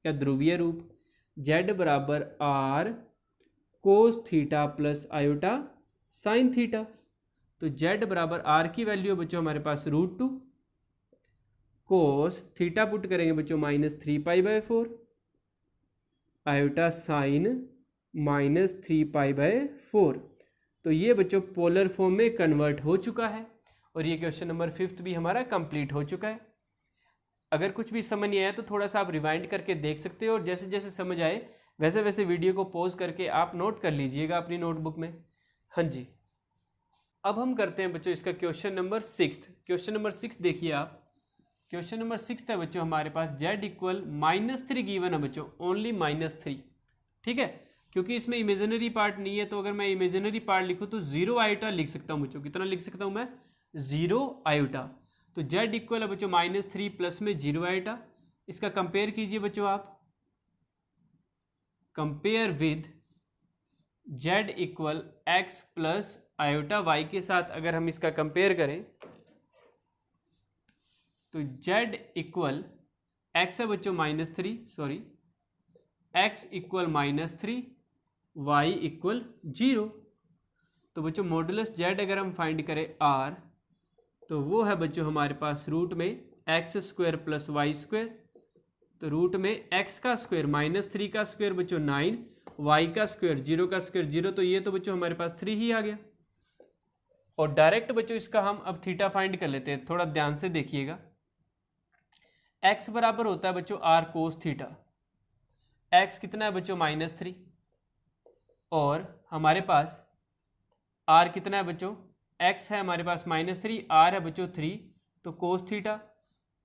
S1: या ध्रुवीय रूप? z बराबर r cos theta plus iota sine theta. तो z बराबर r की वैल्यू है बच्चों हमारे पास √2, कोस थीटा पुट करेंगे बच्चों -3 π/4, आयोटा साइन -3 π/4। तो ये बच्चों पोलर फॉर्म में कन्वर्ट हो चुका है। और ये क्वेश्चन नंबर 5 भी हमारा कंप्लीट हो चुका है। अगर कुछ भी समझ नहीं आया तो थोड़ा सा आप रिवाइंड करके देख सकते हो, और जैसे जैसे समझ आए वैसे वैसे वीडियो को पॉज करके आप नोट कर लीजिएगा अपनी नोटबुक में। हाँ जी, अब हम करते हैं बच्चों इसका क्वेश्चन नंबर 6। क्वेश्चन नंबर 6 देखिए आप। क्वेश्चन नंबर 6 है बच्चों हमारे पास z इक्वल -3 गिवन है बच्चों, ओनली -3। ठीक है, क्योंकि इसमें इमेजिनरी पार्ट नहीं है, तो अगर मैं इमेजिनरी पार्ट लिखूँ तो 0 आयोटा लिख सकता हूँ बच्चों। कितना लिख सकता हूँ मैं? 0 आयोटा। तो z इक्वल है बच्चों -3 प्लस में 0 आयोटा। इसका कंपेयर कीजिए बच्चों आप, compare with z equal x plus iota y के साथ अगर हम इसका कंपेयर करें तो z इक्वल x है बच्चों -3, sorry x equal -3, y equal 0। तो बच्चों मॉडुलस z अगर हम फाइंड करें r, तो वो है बच्चों हमारे पास रूट में x² प्लस y²। तो रूट में x का स्क्वायर -3 का स्क्वायर बच्चों 9, y का स्क्वायर 0 का स्क्वायर 0। तो ये तो बच्चों हमारे पास 3 ही आ गया। और डायरेक्ट बच्चों इसका हम अब थीटा फाइंड कर लेते हैं, थोड़ा ध्यान से देखिएगा। x बराबर होता है बच्चों r कोस थीटा। x कितना है बच्चों? -3। और हमारे पास r कितना है बच्चों? x है हमारे पास -3, r है बच्चों 3, तो कोस थीटा।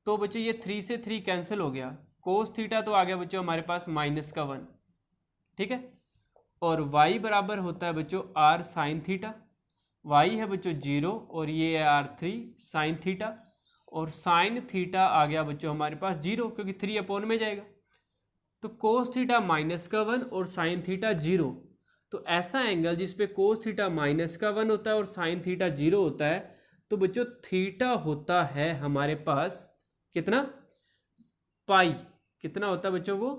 S1: तो बच्चों ये 3 से 3 कैंसिल हो गया, कोस थीटा तो आ गया बच्चों हमारे पास -1। ठीक है, और y बराबर होता है बच्चों r साइन थीटा। y है बच्चों 0 और ये है r3 साइन थीटा। और साइन थीटा आ गया बच्चों हमारे पास 0, क्योंकि 3 अपॉन में जाएगा। तो कोस थीटा -1 और साइन थीटा 0। तो ऐसा एंगल जिसपे कोस थीटा -1 होता है और साइन थीटा 0 होता है, तो बच्चों थीटा होता है हमारे पास कितना? पाई। कितना होता है बच्चों? वो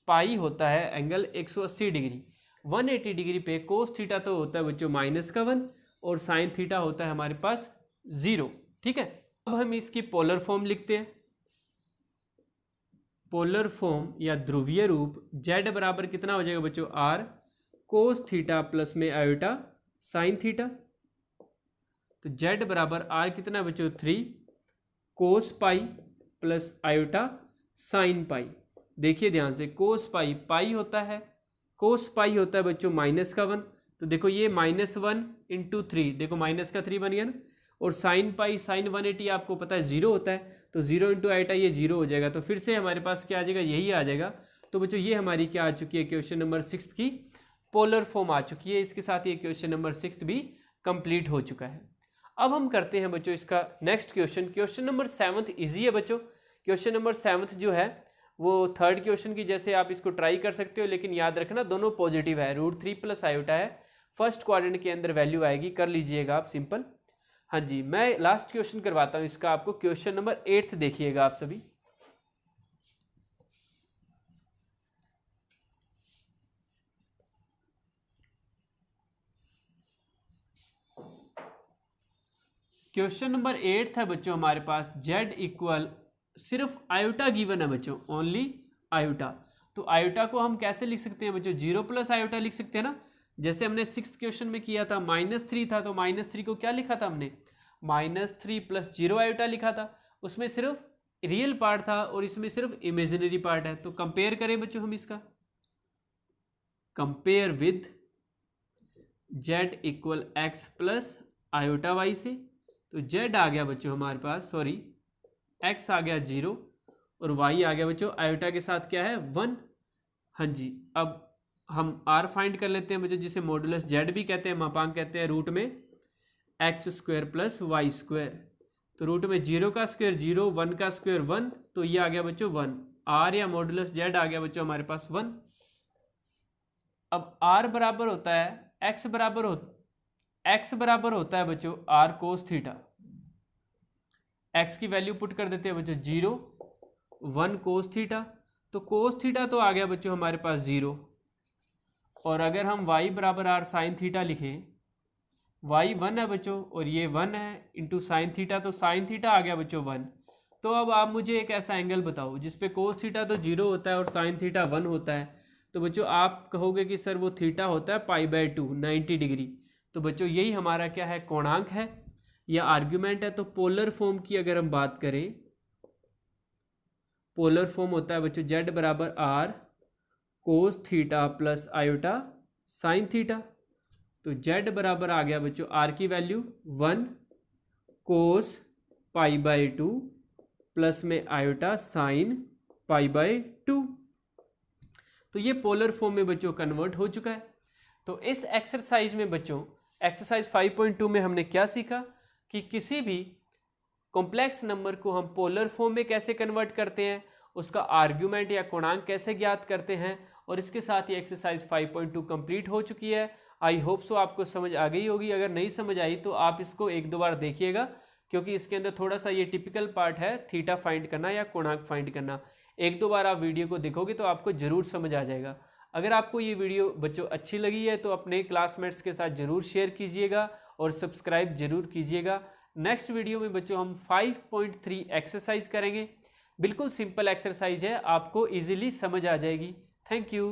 S1: पाई होता है एंगल 180 डिग्री। 180 डिग्री पे कोस थीटा तो होता है बच्चों -1 और साइन थीटा होता है हमारे पास 0। ठीक है, अब हम इसकी पोलर फॉर्म लिखते हैं। पोलर फॉर्म या ध्रुवीय रूप z बराबर कितना हो जाएगा बच्चों? r कोस थीटा प्लस में आयोटा साइन थीटा। तो z बराबर r कितना बच्चों? 3 cos pi plus iota sine pi. देखिए ध्यान से, कोस पाई पाई होता है, कोस पाई होता है बच्चों -1। तो देखो ये -1 इंटू 3, देखो माइनस का 3 बन गया ना। और साइन पाई साइन 180 आपको पता है 0 होता है, तो 0 इंटू आयोटा ये 0 हो जाएगा। तो फिर से हमारे पास क्या आ जाएगा? यही आ जाएगा। तो बच्चों ये हमारी क्या आ चुकी है? क्वेश्चन नंबर 6 की पोलर फॉर्म आ चुकी है। इसके साथ ये क्वेश्चन नंबर 6 भी कंप्लीट हो चुका है। अब हम करते हैं बच्चों इसका next question. Question number 7 easy है बच्चों। क्वेश्चन नंबर 7 जो है वो थर्ड क्वेश्चन की जैसे आप इसको ट्राई कर सकते हो, लेकिन याद रखना दोनों पॉजिटिव है। √3 प्लस आयोटा है, फर्स्ट क्वाड्रेंट के अंदर वैल्यू आएगी, कर लीजिएगा आप सिंपल। हाँ जी, मैं लास्ट क्वेश्चन करवाता हूँ इसका आपको। क्वेश्चन नंबर 8 देखिएगा आप सभी। क्वेश्चन नंबर 8 है बच्चों हमारे पास, z इक्वल, सिर्फ आयोटा गिवन है बच्चों, ओनली आयोटा। तो आयोटा को हम कैसे लिख सकते हैं बच्चों, 0 प्लस आयोटा लिख सकते हैं ना, जैसे हमने 6th क्वेश्चन में किया था, -3 था तो -3 को क्या लिखा था हमने, -3 + 0 आयोटा लिखा था। उसमें सिर्फ रियल पार्ट था और इसमें सिर्फ इमेजिनरी पार्ट है। तो कंपेयर करें बच्चों हम इसका, compare with z equal x plus iota y से। तो z आ गया बच्चों हमारे पास, सॉरी x आ गया 0 और y आ गया बच्चों आयोटा के साथ क्या है 1। हाँ जी, अब हम r फाइंड कर लेते हैं बच्चों, जिसे मॉडुलस z भी कहते हैं, मापांक कहते हैं, रूट में x² प्लस y²। तो रूट में 0 का स्क्वायर 0, 1 का स्क्वायर 1, तो ये आ गया बच्चों 1। r या मॉडुलस z आ गया बच्चों हमारे पास 1। अब r बराबर होता है x बराबर होता है बच्चों r cos थीटा। x की वैल्यू पुट कर देते हैं बच्चों 0, 1 cos थीटा। तो cos थीटा तो आ गया बच्चों हमारे पास 0। और अगर हम y बराबर r sin थीटा लिखें, y 1 है बच्चों और ये 1 है इंटू साइन थीटा, तो साइन थीटा आ गया बच्चों 1। तो अब आप मुझे एक ऐसा एंगल बताओ जिसपे cos थीटा तो 0 होता है और साइन थीटा 1 होता है। तो बच्चों आप कहोगे कि सर वो थीटा होता है π/2, 90 डिग्री। तो बच्चों यही हमारा क्या है, कोणांक है या आर्ग्यूमेंट है। तो पोलर फॉर्म की अगर हम बात करें, पोलर फॉर्म होता है बच्चों z बराबर r cos theta plus iota sine theta. तो z बराबर आ गया बच्चों r की वैल्यू 1 cos π/2 प्लस में आयोटा साइन π/2। तो ये पोलर फॉर्म में बच्चों कन्वर्ट हो चुका है। तो इस एक्सरसाइज में बच्चों, एक्सरसाइज 5.2 में हमने क्या सीखा कि किसी भी कॉम्प्लेक्स नंबर को हम पोलर फॉर्म में कैसे कन्वर्ट करते हैं, उसका आर्ग्यूमेंट या कोणांक कैसे ज्ञात करते हैं। और इसके साथ ही एक्सरसाइज 5.2 कंप्लीट हो चुकी है। आई होप सो आपको समझ आ गई होगी। अगर नहीं समझ आई तो आप इसको 1-2 बार देखिएगा, क्योंकि इसके अंदर थोड़ा सा ये टिपिकल पार्ट है, थीटा फाइंड करना या कोणांक फाइंड करना। 1-2 बार आप वीडियो को देखोगे तो आपको ज़रूर समझ आ जाएगा। अगर आपको ये वीडियो बच्चों अच्छी लगी है तो अपने क्लासमेट्स के साथ ज़रूर शेयर कीजिएगा और सब्सक्राइब जरूर कीजिएगा। नेक्स्ट वीडियो में बच्चों हम 5.3 एक्सरसाइज करेंगे। बिल्कुल सिंपल एक्सरसाइज है, आपको इजीली समझ आ जाएगी। Thank you.